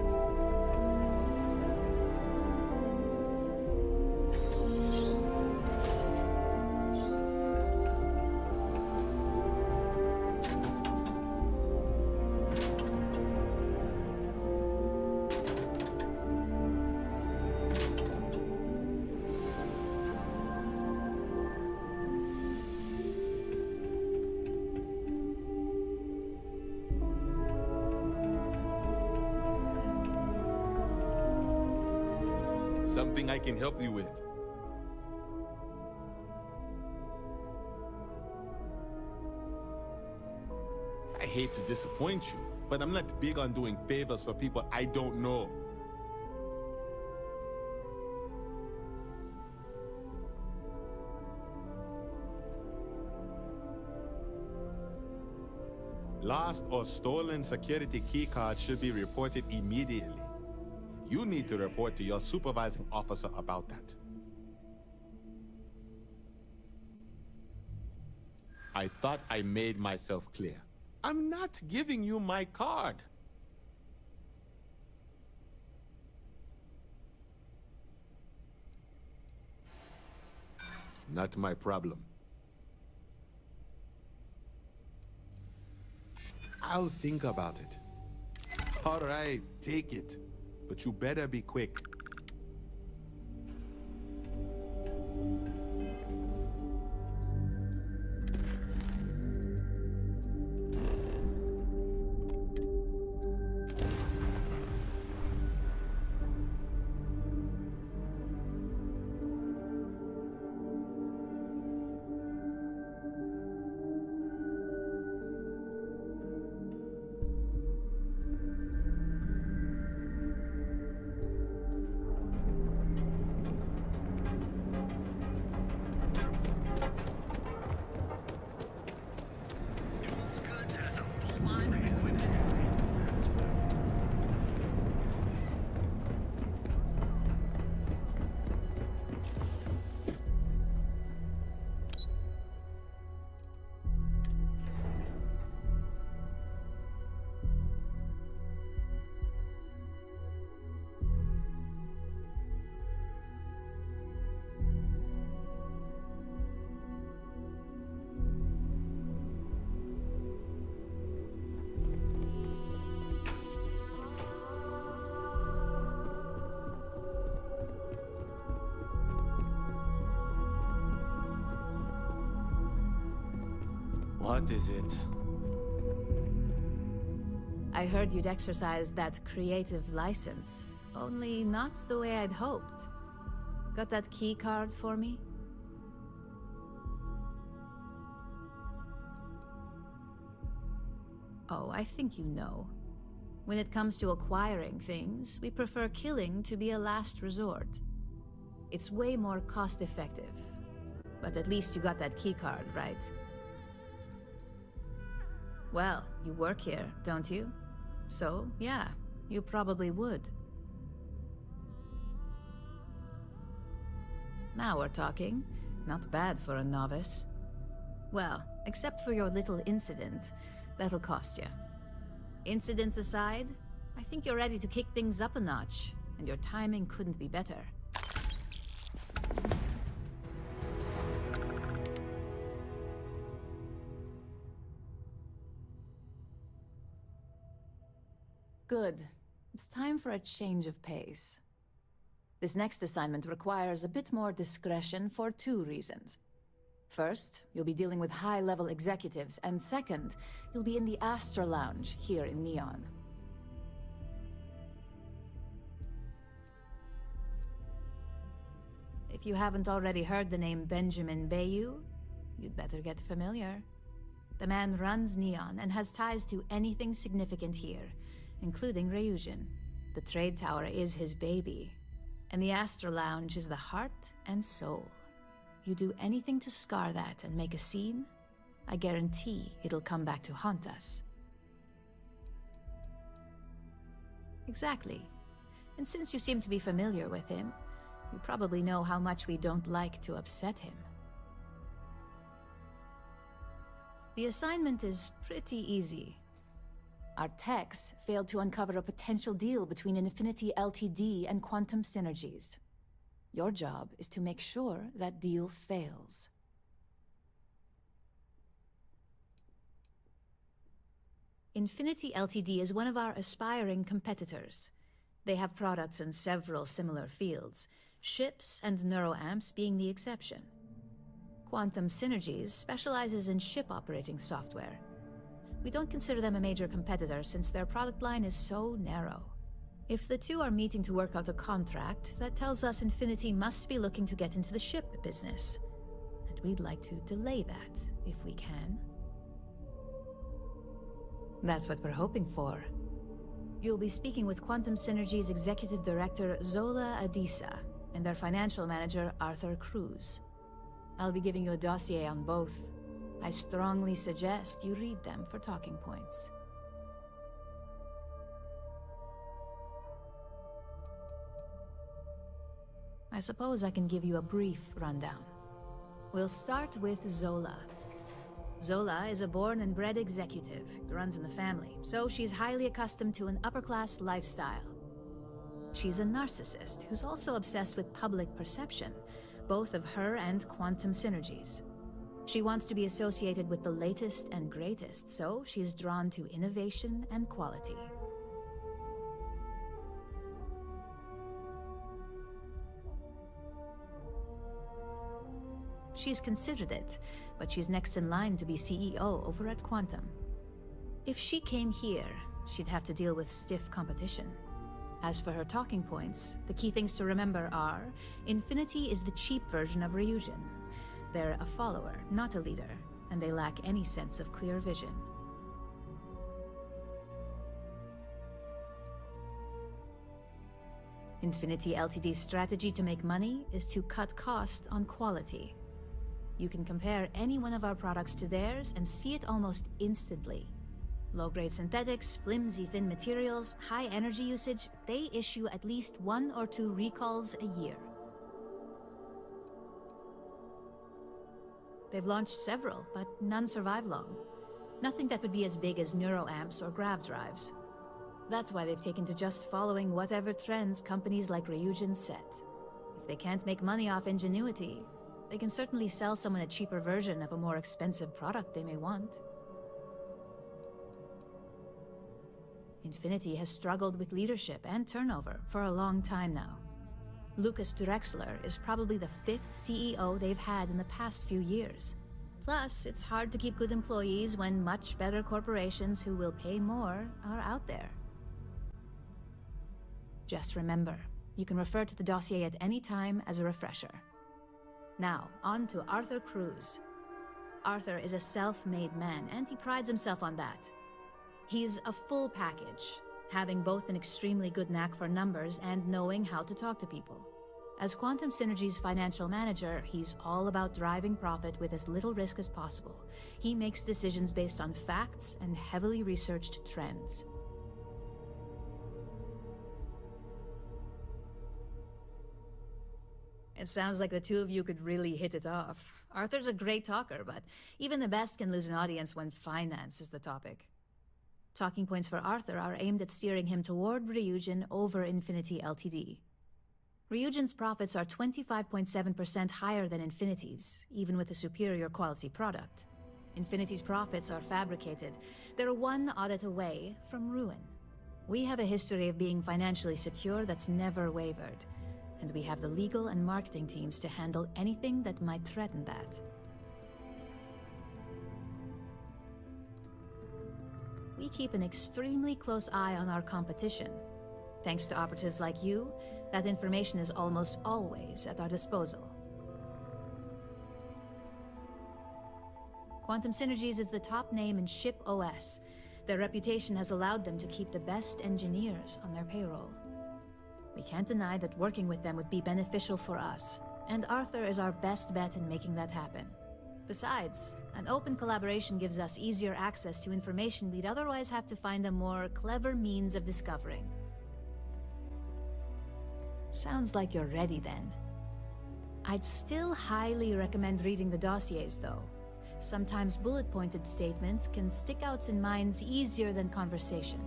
Something I can help you with. I hate to disappoint you, but I'm not big on doing favors for people I don't know. Lost or stolen security keycards should be reported immediately. You need to report to your supervising officer about that. I thought I made myself clear. I'm not giving you my card. Not my problem. I'll think about it. All right, take it. But you better be quick. What is it? I heard you'd exercise that creative license, only not the way I'd hoped. Got that key card for me? Oh, I think you know. When it comes to acquiring things, we prefer killing to be a last resort. It's way more cost-effective. But at least you got that key card, right? Well, you work here, don't you? So, yeah, you probably would. Now we're talking. Not bad for a novice. Well, except for your little incident, that'll cost you. Incidents aside, I think you're ready to kick things up a notch, and your timing couldn't be better. Good. It's time for a change of pace. This next assignment requires a bit more discretion for 2 reasons. First, you'll be dealing with high-level executives, and second, you'll be in the Astra Lounge here in Neon. If you haven't already heard the name Benjamin Bayou, you'd better get familiar. The man runs Neon and has ties to anything significant here, including Ryujin. The trade tower is his baby, and the Astra Lounge is the heart and soul. You do anything to scar that and make a scene, I guarantee it'll come back to haunt us. Exactly. And since you seem to be familiar with him, you probably know how much we don't like to upset him. The assignment is pretty easy. Our techs failed to uncover a potential deal between Infinity Ltd and Quantum Synergies. Your job is to make sure that deal fails. Infinity Ltd is one of our aspiring competitors. They have products in several similar fields, ships and neuroamps being the exception. Quantum Synergies specializes in ship operating software. We don't consider them a major competitor since their product line is so narrow. If the two are meeting to work out a contract, that tells us Infinity must be looking to get into the ship business. And we'd like to delay that, if we can. That's what we're hoping for. You'll be speaking with Quantum Synergy's Executive Director Zola Adisa and their Financial Manager Arthur Cruz. I'll be giving you a dossier on both. I strongly suggest you read them for talking points. I suppose I can give you a brief rundown. We'll start with Zola. Zola is a born and bred executive who runs in the family, so she's highly accustomed to an upper-class lifestyle. She's a narcissist who's also obsessed with public perception, both of her and Quantum Synergies. She wants to be associated with the latest and greatest, so she's drawn to innovation and quality. She's considered it, but she's next in line to be CEO over at Quantum. If she came here, she'd have to deal with stiff competition. As for her talking points, the key things to remember are, Infinity is the cheap version of Ryujin. They're a follower, not a leader, and they lack any sense of clear vision. Infinity Ltd's strategy to make money is to cut cost on quality. You can compare any one of our products to theirs and see it almost instantly. Low-grade synthetics, flimsy thin materials, high energy usage, they issue at least 1 or 2 recalls a year. They've launched several, but none survive long. Nothing that would be as big as neuroamps or grav drives. That's why they've taken to just following whatever trends companies like Ryujin set. If they can't make money off ingenuity, they can certainly sell someone a cheaper version of a more expensive product they may want. Infinity has struggled with leadership and turnover for a long time now. Lucas Drexler is probably the 5th CEO they've had in the past few years. Plus, it's hard to keep good employees when much better corporations who will pay more are out there. Just remember, you can refer to the dossier at any time as a refresher. Now, on to Arthur Cruz. Arthur is a self-made man, and he prides himself on that. He's a full package, having both an extremely good knack for numbers and knowing how to talk to people. As Quantum Synergy's financial manager, he's all about driving profit with as little risk as possible. He makes decisions based on facts and heavily researched trends. It sounds like the two of you could really hit it off. Arthur's a great talker, but even the best can lose an audience when finance is the topic. Talking points for Arthur are aimed at steering him toward Ryujin over Infinity Ltd. Ryujin's profits are 25.7% higher than Infinity's, even with a superior quality product. Infinity's profits are fabricated. They're one audit away from ruin. We have a history of being financially secure that's never wavered, and we have the legal and marketing teams to handle anything that might threaten that. We keep an extremely close eye on our competition. Thanks to operatives like you, that information is almost always at our disposal. Quantum Synergies is the top name in ship OS. Their reputation has allowed them to keep the best engineers on their payroll. We can't deny that working with them would be beneficial for us, and Arthur is our best bet in making that happen. Besides, an open collaboration gives us easier access to information we'd otherwise have to find a more clever means of discovering. Sounds like you're ready then. I'd still highly recommend reading the dossiers though. Sometimes bullet-pointed statements can stick out in minds easier than conversation.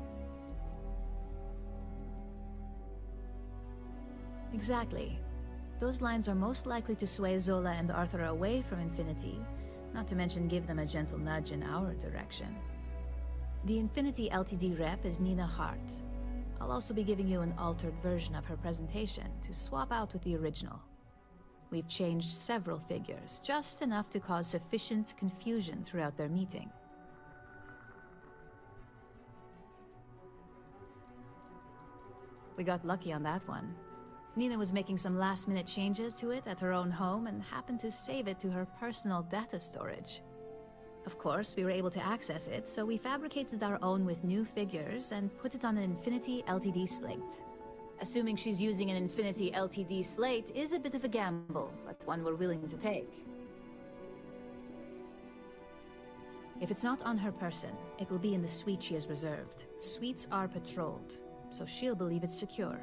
Exactly. Those lines are most likely to sway Zola and Arthur away from Infinity, not to mention give them a gentle nudge in our direction. The Infinity Ltd rep is Nina Hart. I'll also be giving you an altered version of her presentation to swap out with the original. We've changed several figures, just enough to cause sufficient confusion throughout their meeting. We got lucky on that one. Nina was making some last-minute changes to it at her own home and happened to save it to her personal data storage. Of course, we were able to access it, so we fabricated our own with new figures and put it on an Infinity Ltd slate. Assuming she's using an Infinity Ltd slate is a bit of a gamble, but one we're willing to take. If it's not on her person, it will be in the suite she has reserved. Suites are patrolled, so she'll believe it's secure.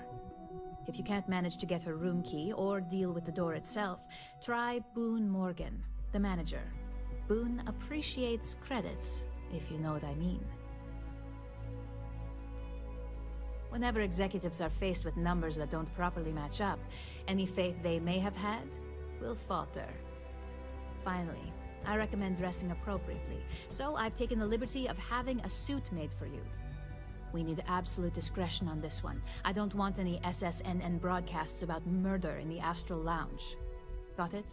If you can't manage to get her room key or deal with the door itself, try Boone Morgan, the manager. Boone appreciates credits, if you know what I mean. Whenever executives are faced with numbers that don't properly match up, any faith they may have had will falter. Finally, I recommend dressing appropriately, so I've taken the liberty of having a suit made for you. We need absolute discretion on this one. I don't want any SSNN broadcasts about murder in the Astral Lounge. Got it?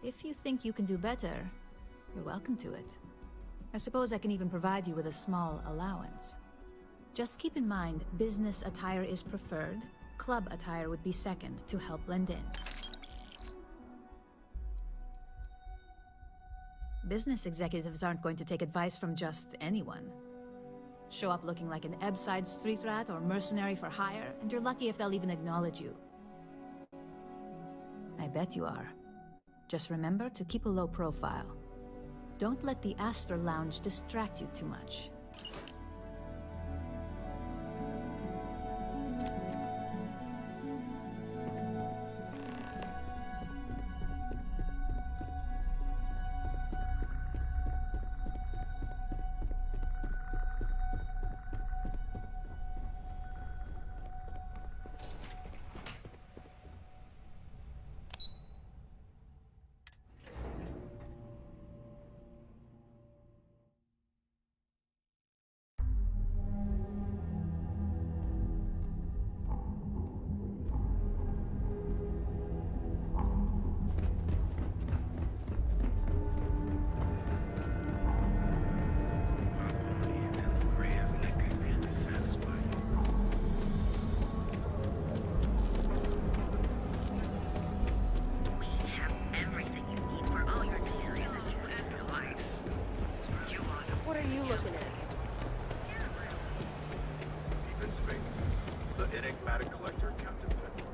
If you think you can do better, you're welcome to it. I suppose I can even provide you with a small allowance. Just keep in mind, business attire is preferred. Club attire would be second to help blend in. Business executives aren't going to take advice from just anyone. Show up looking like an Ebbside street rat or mercenary for hire, and you're lucky if they'll even acknowledge you. I bet you are. Just remember to keep a low profile. Don't let the Astral Lounge distract you too much. What are you looking at? Even space. The enigmatic collector, Captain Fenton.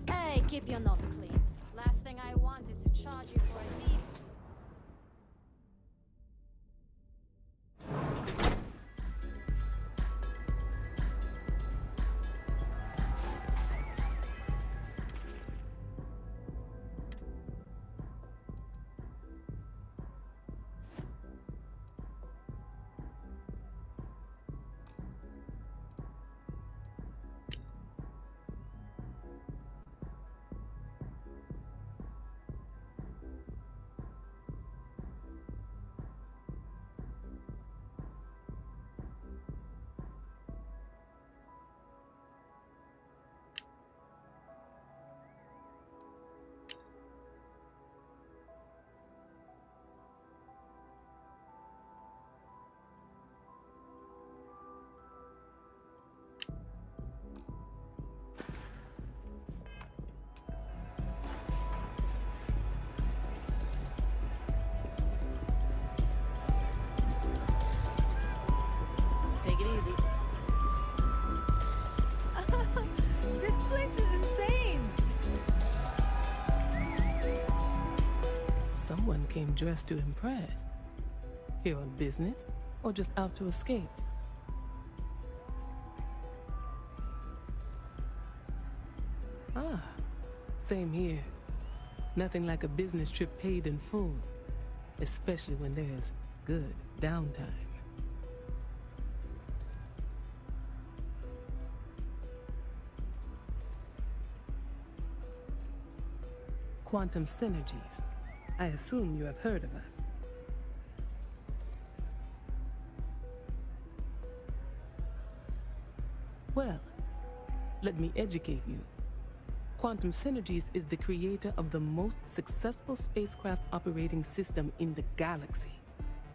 Hey, keep your nose clean. Last thing I want is to charge you for a thief. Everyone came dressed to impress. Here on business, or just out to escape? Ah, same here. Nothing like a business trip paid in full, especially when there's good downtime. Quantum Synergies. I assume you have heard of us. Well, let me educate you. Quantum Synergies is the creator of the most successful spacecraft operating system in the galaxy.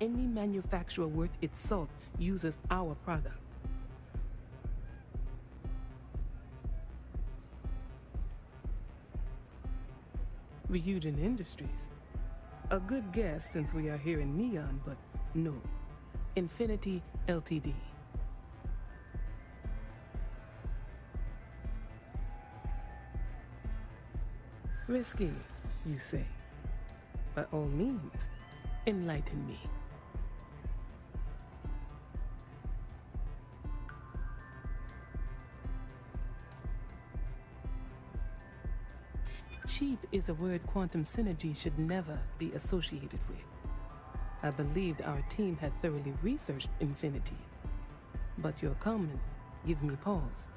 Any manufacturer worth its salt uses our product. Ryujin Industries. A good guess since we are here in Neon, but no. Infinity Ltd. Risky, you say? By all means, enlighten me. Cheap is a word Quantum Synergy should never be associated with. I believed our team had thoroughly researched Infinity, but your comment gives me pause.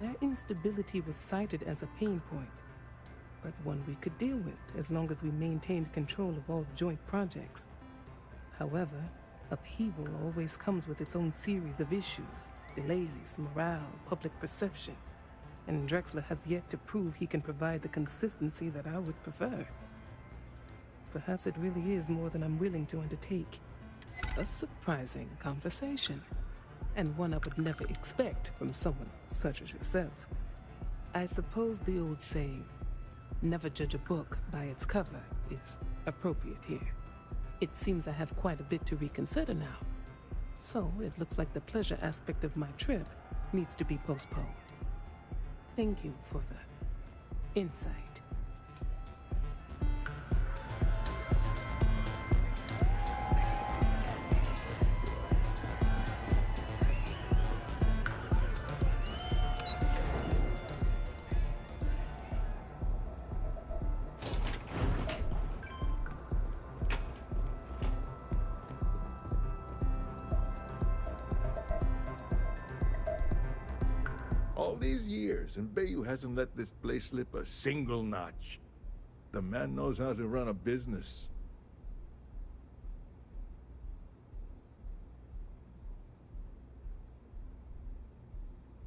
Their instability was cited as a pain point, but one we could deal with as long as we maintained control of all joint projects. However, upheaval always comes with its own series of issues, delays, morale, public perception, and Drexler has yet to prove he can provide the consistency that I would prefer. Perhaps it really is more than I'm willing to undertake. A surprising conversation, and one I would never expect from someone such as yourself. I suppose the old saying, never judge a book by its cover, is appropriate here. It seems I have quite a bit to reconsider now. So it looks like the pleasure aspect of my trip needs to be postponed. Thank you for the insight. All these years, and Bayou hasn't let this place slip a single notch. The man knows how to run a business.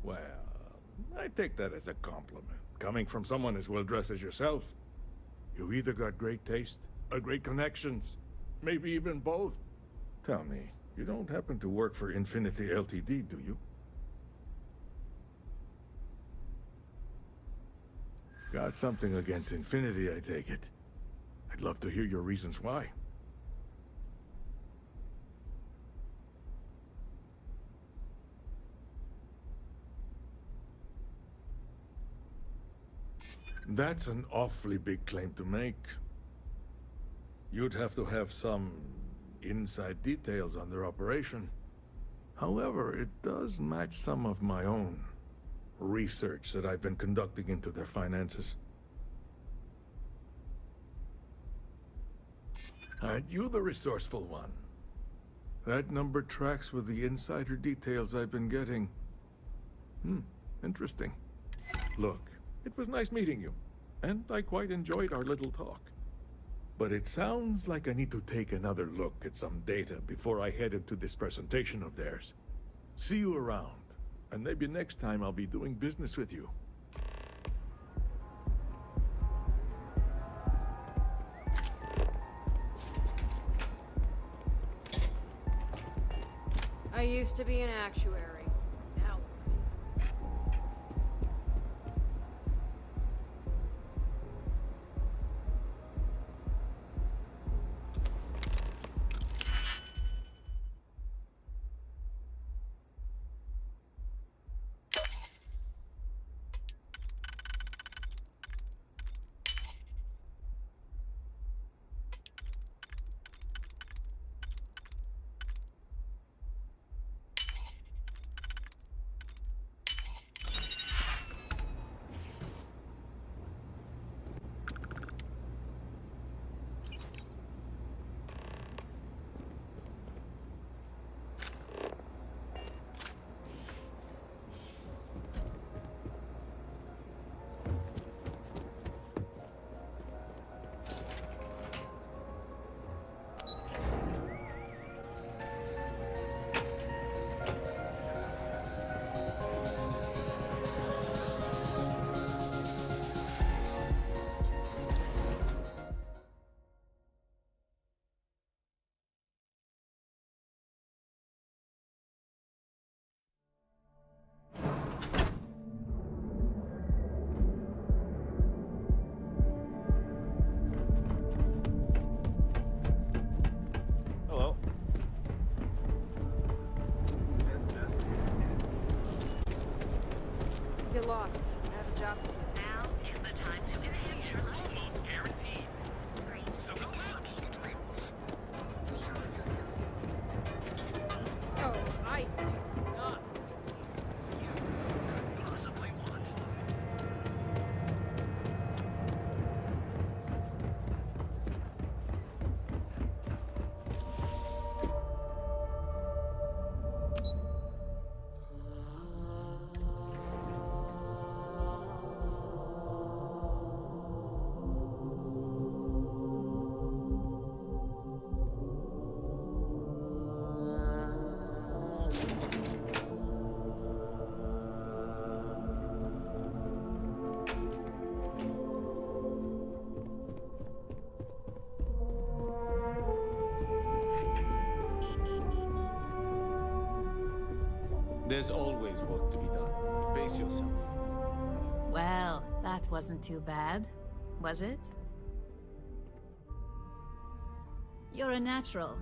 Well, I take that as a compliment. Coming from someone as well-dressed as yourself. You either got great taste, or great connections. Maybe even both. Tell me, you don't happen to work for Infinity Ltd, do you? Got something against Infinity, I take it. I'd love to hear your reasons why. That's an awfully big claim to make. You'd have to have some inside details on their operation. However, it does match some of my own research that I've been conducting into their finances. Aren't you the resourceful one? That number tracks with the insider details I've been getting. Interesting. Look, it was nice meeting you, and I quite enjoyed our little talk. But it sounds like I need to take another look at some data before I head into this presentation of theirs. See you around. And maybe next time I'll be doing business with you. I used to be an actuary. Now There's always work to be done. Pace yourself. Well, that wasn't too bad, was it? You're a natural,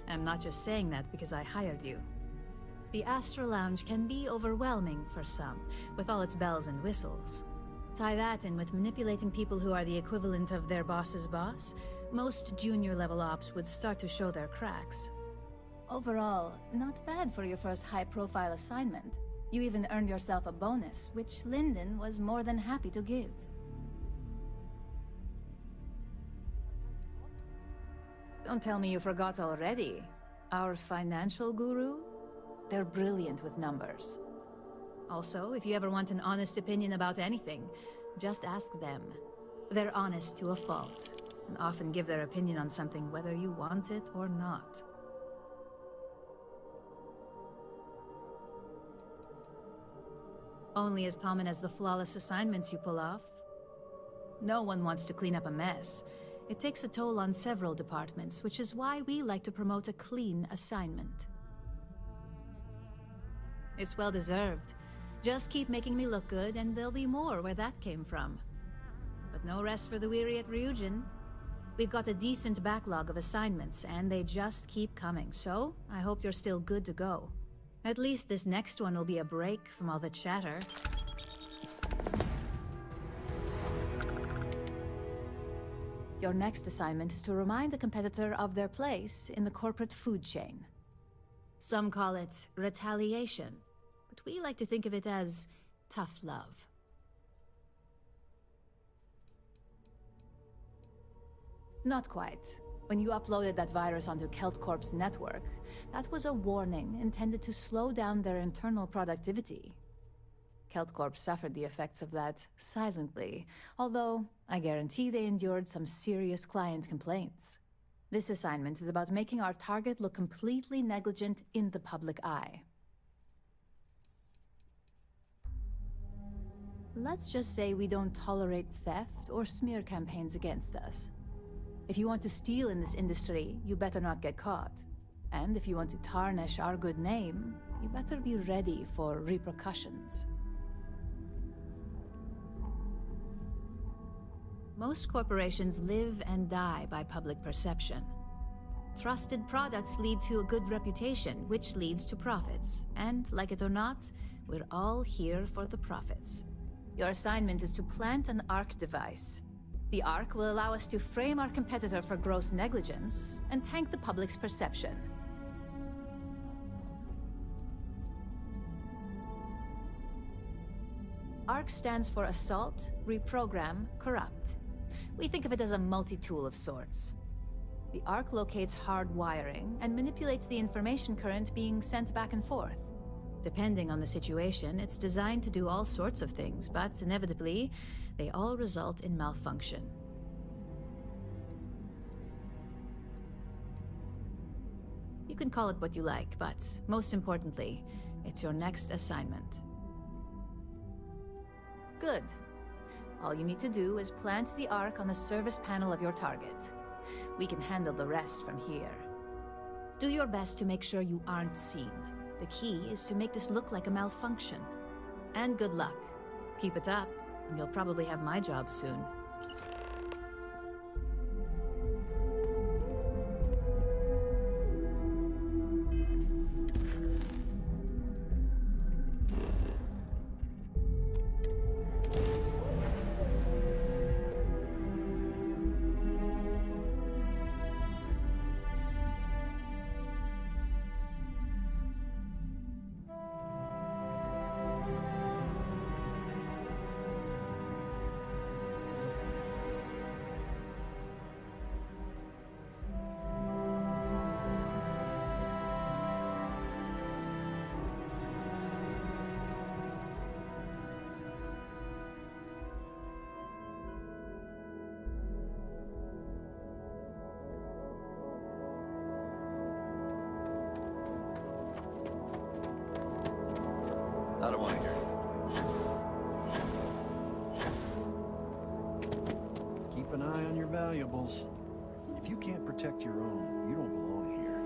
and I'm not just saying that because I hired you. The Astral Lounge can be overwhelming for some, with all its bells and whistles. Tie that in with manipulating people who are the equivalent of their boss's boss, most junior-level ops would start to show their cracks. Overall, not bad for your first high-profile assignment. You even earned yourself a bonus, which Lyndon was more than happy to give. Don't tell me you forgot already. Our financial guru? They're brilliant with numbers. Also, if you ever want an honest opinion about anything, just ask them. They're honest to a fault, and often give their opinion on something whether you want it or not. Only as common as the flawless assignments you pull off. No one wants to clean up a mess. It takes a toll on several departments, which is why we like to promote a clean assignment. It's well deserved. Just keep making me look good, and there'll be more where that came from. But no rest for the weary at Ryujin. We've got a decent backlog of assignments, and they just keep coming, so I hope you're still good to go. At least this next one will be a break from all the chatter. Your next assignment is to remind the competitor of their place in the corporate food chain. Some call it retaliation, but we like to think of it as tough love. Not quite. When you uploaded that virus onto KeltCorp's network, that was a warning intended to slow down their internal productivity. KeltCorp suffered the effects of that silently, although I guarantee they endured some serious client complaints. This assignment is about making our target look completely negligent in the public eye. Let's just say we don't tolerate theft or smear campaigns against us. If you want to steal in this industry, you better not get caught. And if you want to tarnish our good name, you better be ready for repercussions. Most corporations live and die by public perception. Trusted products lead to a good reputation, which leads to profits. And, like it or not, we're all here for the profits. Your assignment is to plant an ARC device. The ARC will allow us to frame our competitor for gross negligence and tank the public's perception. ARC stands for Assault, Reprogram, Corrupt. We think of it as a multi-tool of sorts. The ARC locates hard wiring and manipulates the information current being sent back and forth. Depending on the situation, it's designed to do all sorts of things, but inevitably, they all result in malfunction. You can call it what you like, but most importantly, it's your next assignment. Good. All you need to do is plant the ARC on the service panel of your target. We can handle the rest from here. Do your best to make sure you aren't seen. The key is to make this look like a malfunction. And good luck. Keep it up, and you'll probably have my job soon. I don't want to hear it. Keep an eye on your valuables. If you can't protect your own, you don't belong here.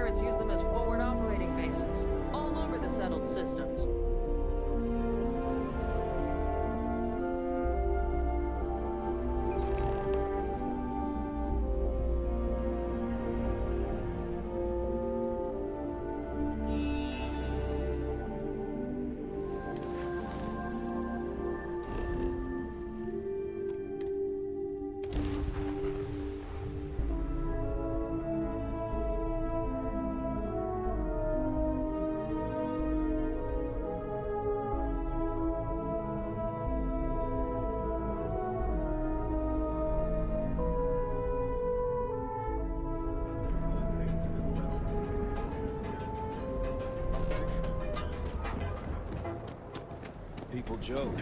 turrets use them as forward operating bases, all over the settled systems. People joke.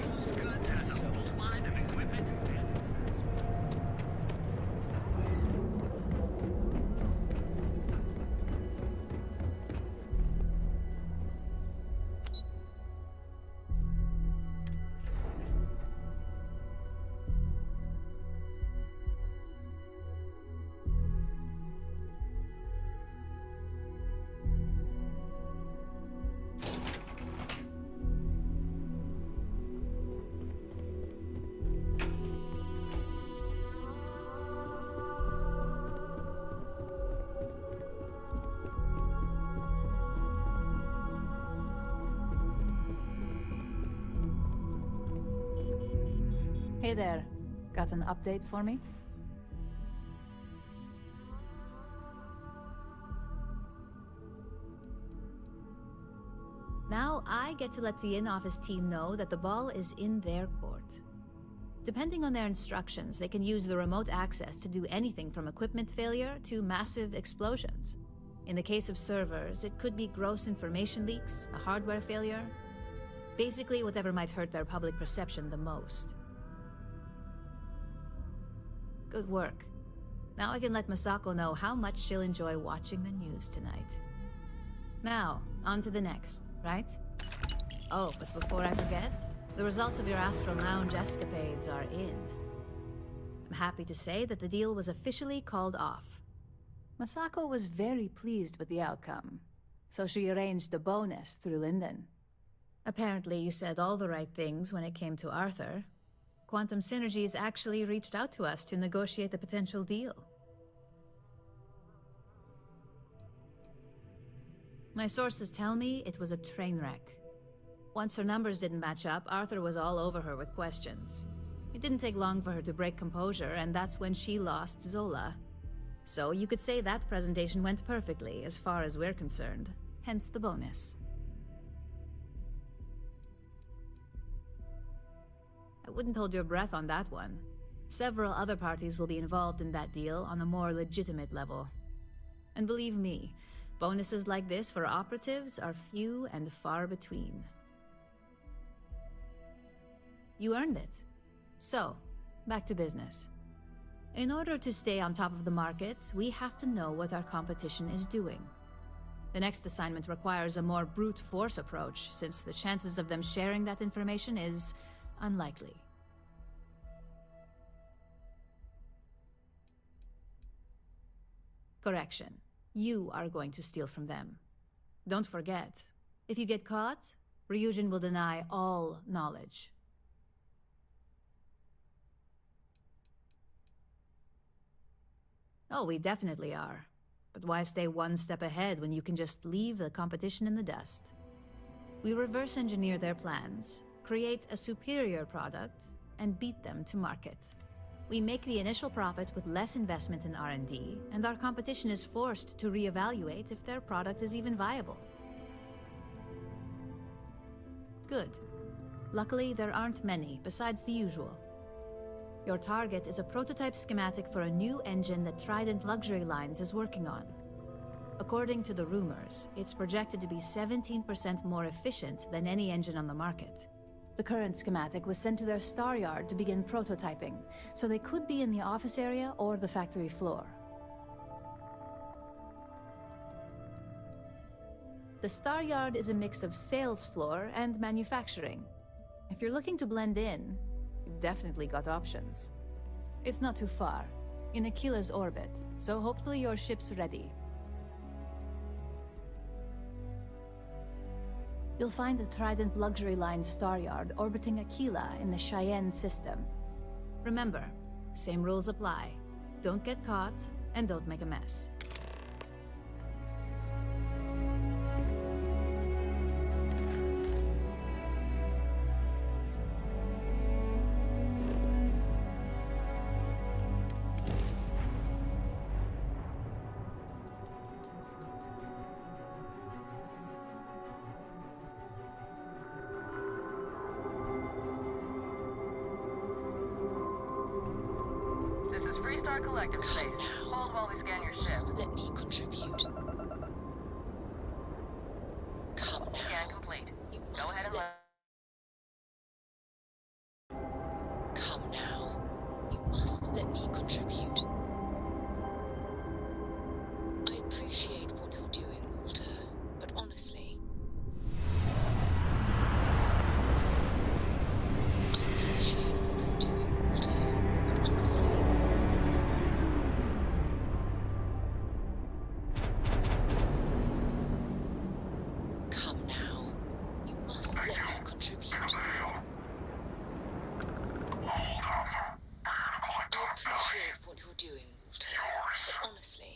Hey there. Got an update for me? Now I get to let the in-office team know that the ball is in their court. Depending on their instructions, they can use the remote access to do anything from equipment failure to massive explosions. In the case of servers, it could be gross information leaks, a hardware failure, basically whatever might hurt their public perception the most. Good work. Now I can let Masako know how much she'll enjoy watching the news tonight. Now, on to the next, right? Oh, but before I forget, the results of your Astral Lounge escapades are in. I'm happy to say that the deal was officially called off. Masako was very pleased with the outcome, so she arranged a bonus through Linden. Apparently you said all the right things when it came to Arthur. Quantum Synergies actually reached out to us to negotiate the potential deal. My sources tell me it was a train wreck. Once her numbers didn't match up, Arthur was all over her with questions. It didn't take long for her to break composure, and that's when she lost Zola. So you could say that presentation went perfectly, as far as we're concerned. Hence the bonus. I wouldn't hold your breath on that one. Several other parties will be involved in that deal on a more legitimate level. And believe me, bonuses like this for operatives are few and far between. You earned it. So, back to business. In order to stay on top of the market, we have to know what our competition is doing. The next assignment requires a more brute force approach, since the chances of them sharing that information is unlikely. Correction. You are going to steal from them. Don't forget, if you get caught, Ryujin will deny all knowledge. Oh, we definitely are. But why stay one step ahead when you can just leave the competition in the dust? We reverse engineer their plans, create a superior product, and beat them to market. We make the initial profit with less investment in R&D, and our competition is forced to reevaluate if their product is even viable. Good. Luckily, there aren't many, besides the usual. Your target is a prototype schematic for a new engine that Trident Luxury Lines is working on. According to the rumors, it's projected to be 17% more efficient than any engine on the market. The current schematic was sent to their Star Yard to begin prototyping, so they could be in the office area or the factory floor. The Star Yard is a mix of sales floor and manufacturing. If you're looking to blend in, you've definitely got options. It's not too far, in Aquila's orbit, so hopefully your ship's ready. You'll find the Trident Luxury Line Star Yard orbiting Aquila in the Cheyenne system. Remember, same rules apply. Don't get caught, and don't make a mess. Freestar Collective Space. Hold while we scan your ship. Let me contribute. Come now. Scan complete. Go ahead and Come now. You must let me contribute. I appreciate what you're doing, Walter, but honestly... I appreciate what you're doing, Walter, but honestly... Come now. You must let me contribute. I appreciate what you're doing, Walter, but honestly...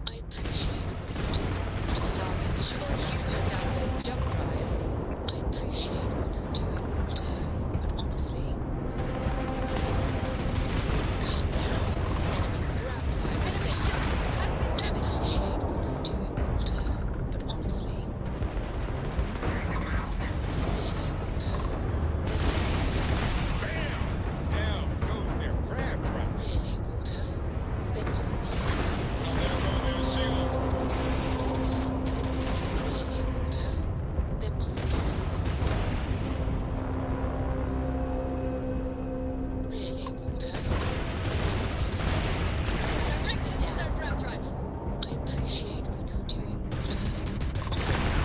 I appreciate what you're doing. Targets fuel user download jump drive. I appreciate what you're doing, Walter, but honestly... Come now. Enemies grabbed by resistance. I appreciate what you're doing, Walter, but honestly... Really, Walter? Down goes their crab trap. Really, Walter? There must be something. There go their shields. Really, Walter? There must be something. Really, Walter? There must be something. Directed to their grab drive. I appreciate what you're doing, Walter. Honestly.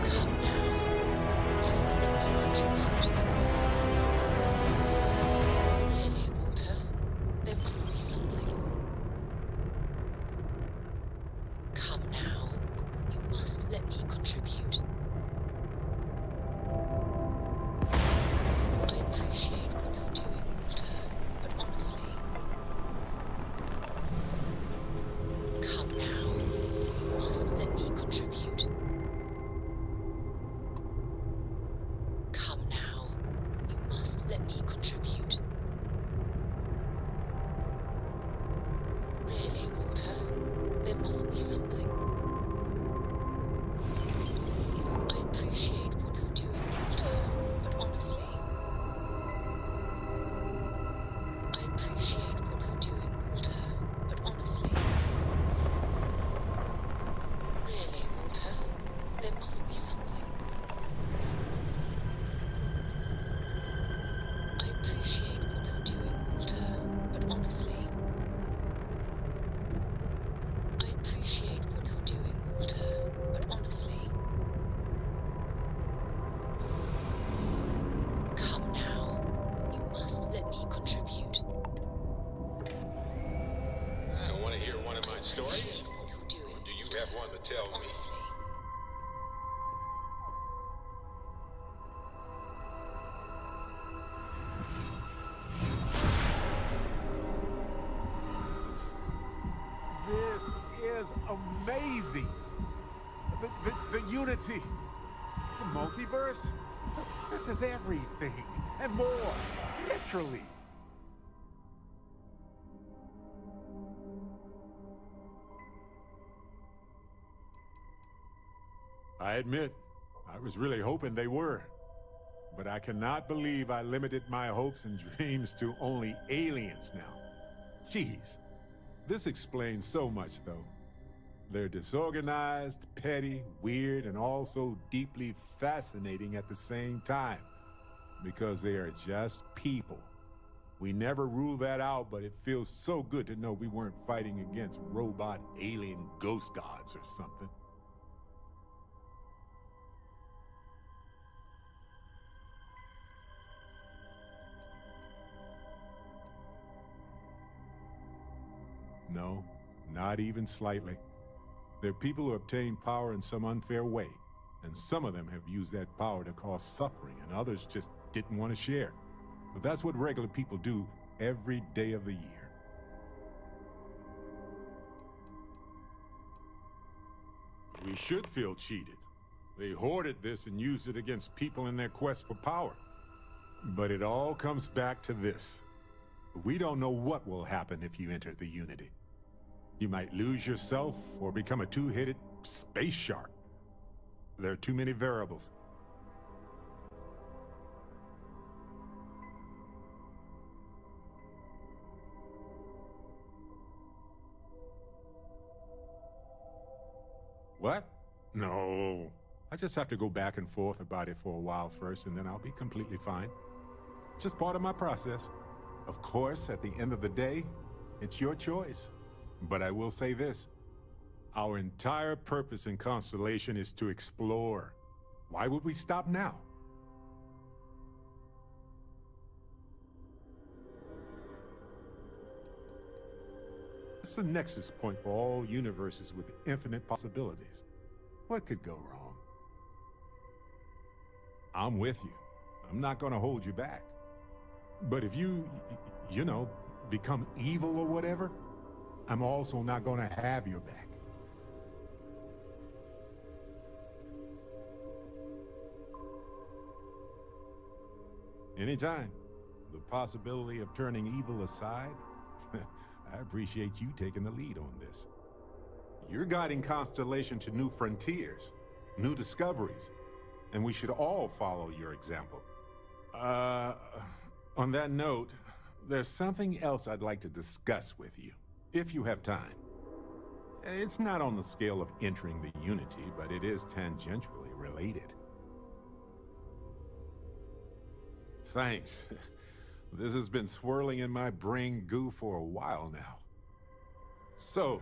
Come now. You must let me contribute. Really, Walter? There must be something. Come now. You must let me contribute. I appreciate what you're doing, Walter, but honestly... Come now. You must let me contribute. Come now. You must let me contribute. Really, Walter? There must be something. I appreciate what you're doing, Walter, but honestly... I appreciate what you're doing, Walter, but honestly... Really, Walter? There must be something. I appreciate what you're doing, Walter, but honestly... I appreciate what you're doing, Walter, but honestly... Come now. You must let me contribute. I want to hear one of my stories. Appreciate what you're doing, Or do you have one to tell me? honestly. This is amazing. The unity, the multiverse. This is everything and more, literally. I admit, I was really hoping they were. But I cannot believe I limited my hopes and dreams to only aliens now. Jeez. This explains so much, though. They're disorganized, petty, weird, and also deeply fascinating at the same time. Because they are just people. We never ruled that out, but it feels so good to know we weren't fighting against robot alien ghost gods or something. No, not even slightly. They're people who obtain power in some unfair way, and some of them have used that power to cause suffering, and others just didn't want to share. But that's what regular people do every day of the year. We should feel cheated. They hoarded this and used it against people in their quest for power. But it all comes back to this. We don't know what will happen if you enter the Unity. You might lose yourself or become a two-headed space shark. There are too many variables. What? No. I just have to go back and forth about it for a while first, and then I'll be completely fine. Just part of my process. Of course, at the end of the day, it's your choice. But I will say this. Our entire purpose in Constellation is to explore. Why would we stop now? It's the nexus point for all universes with infinite possibilities. What could go wrong? I'm with you. I'm not gonna hold you back. But if you know, become evil or whatever, I'm also not gonna have your back. Anytime. The possibility of turning evil aside, I appreciate you taking the lead on this. You're guiding Constellation to new frontiers, new discoveries, and we should all follow your example. On that note, there's something else I'd like to discuss with you, if you have time. It's not on the scale of entering the Unity, but it is tangentially related. Thanks. This has been swirling in my brain goo for a while now. So,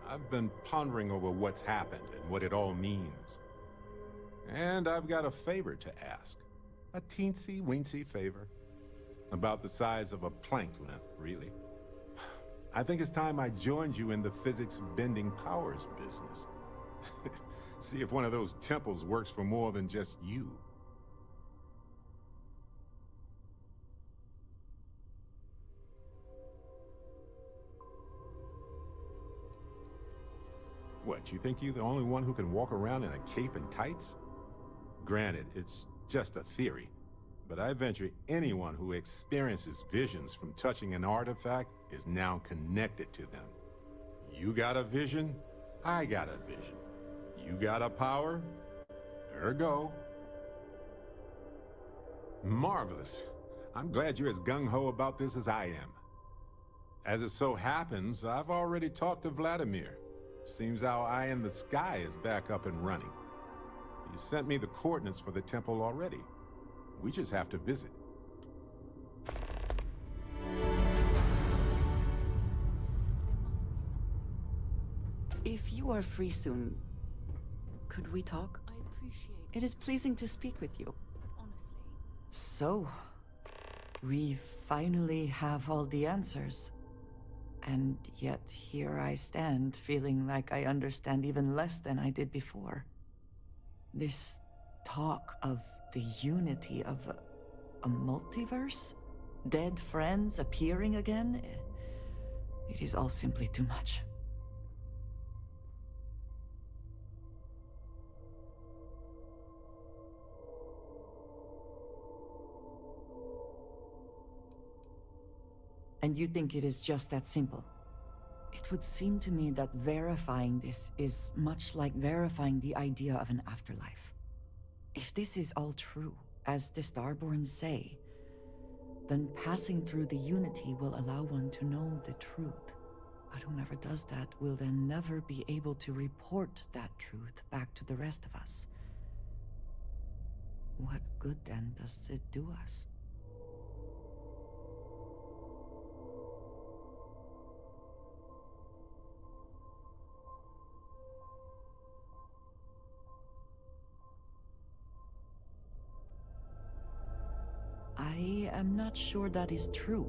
I've been pondering over what's happened and what it all means. And I've got a favor to ask. A teensy-weensy favor. About the size of a plank length, really. I think it's time I joined you in the physics-bending powers business. See if one of those temples works for more than just you. What, you think you're the only one who can walk around in a cape and tights? Granted, it's just a theory, but I venture anyone who experiences visions from touching an artifact is now connected to them. You got a vision, I got a vision. You got a power, ergo. Marvelous. I'm glad you're as gung-ho about this as I am. As it so happens, I've already talked to Vladimir. Seems our eye in the sky is back up and running. He sent me the coordinates for the temple already. We just have to visit. If you are free soon, could we talk? I appreciate it. It is pleasing to speak with you. Honestly. So, we finally have all the answers. And yet here I stand, feeling like I understand even less than I did before. This talk of the unity of a multiverse? Dead friends appearing again? It is all simply too much. And you think it is just that simple? It would seem to me that verifying this is much like verifying the idea of an afterlife. If this is all true, as the Starborn say, then passing through the Unity will allow one to know the truth. But whomever does that will then never be able to report that truth back to the rest of us. What good then does it do us? I am not sure that is true.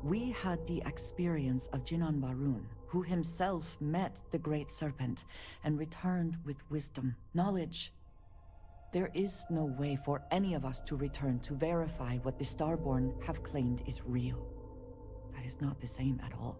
We had the experience of Jinan Barun, who himself met the Great Serpent and returned with wisdom, knowledge. There is no way for any of us to return to verify what the Starborn have claimed is real. That is not the same at all.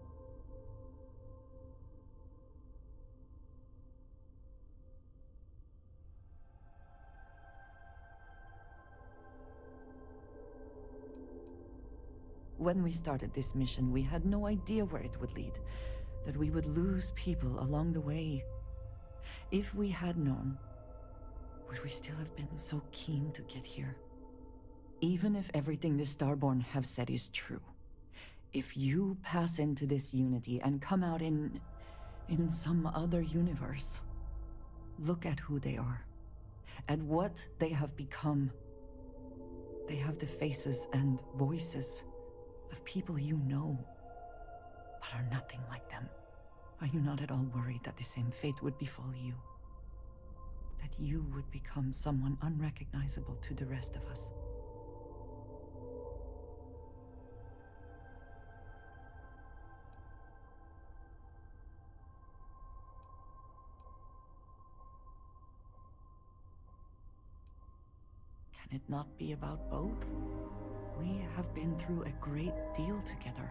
When we started this mission, we had no idea where it would lead, that we would lose people along the way. If we had known, would we still have been so keen to get here? Even if everything the Starborn have said is true, if you pass into this unity and come out in some other universe, look at who they are, at what they have become. They have the faces and voices of people you know, but are nothing like them. Are you not at all worried that the same fate would befall you? That you would become someone unrecognizable to the rest of us? Can it not be about both? We have been through a great deal together.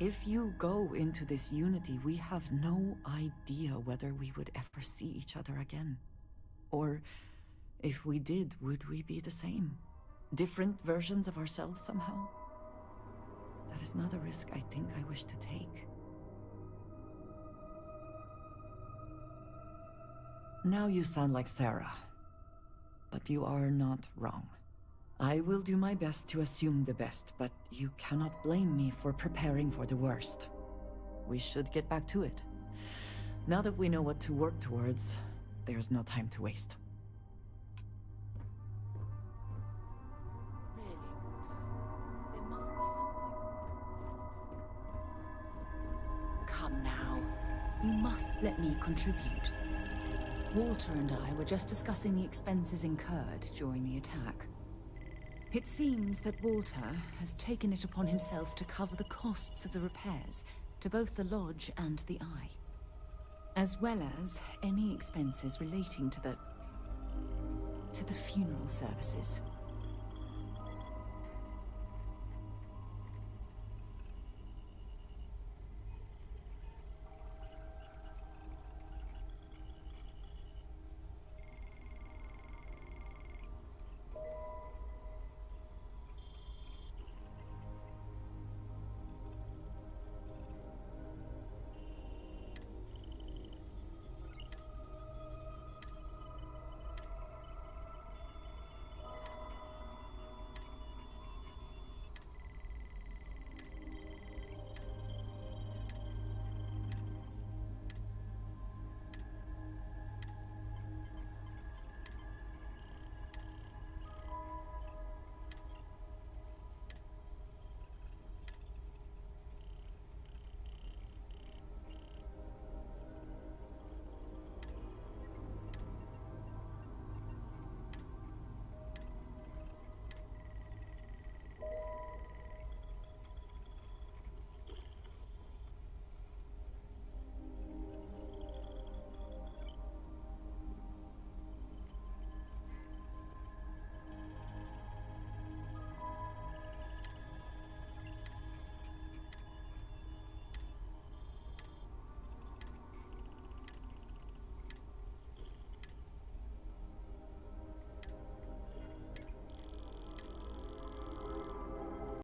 If you go into this unity, we have no idea whether we would ever see each other again. Or, if we did, would we be the same? Different versions of ourselves somehow? That is not a risk I think I wish to take. Now you sound like Sarah. But you are not wrong. I will do my best to assume the best, but you cannot blame me for preparing for the worst. We should get back to it. Now that we know what to work towards, there's no time to waste. Really, Walter? There must be something. Come now. You must let me contribute. Walter and I were just discussing the expenses incurred during the attack. It seems that Walter has taken it upon himself to cover the costs of the repairs to both the lodge and the Eye, as well as any expenses relating to the funeral services.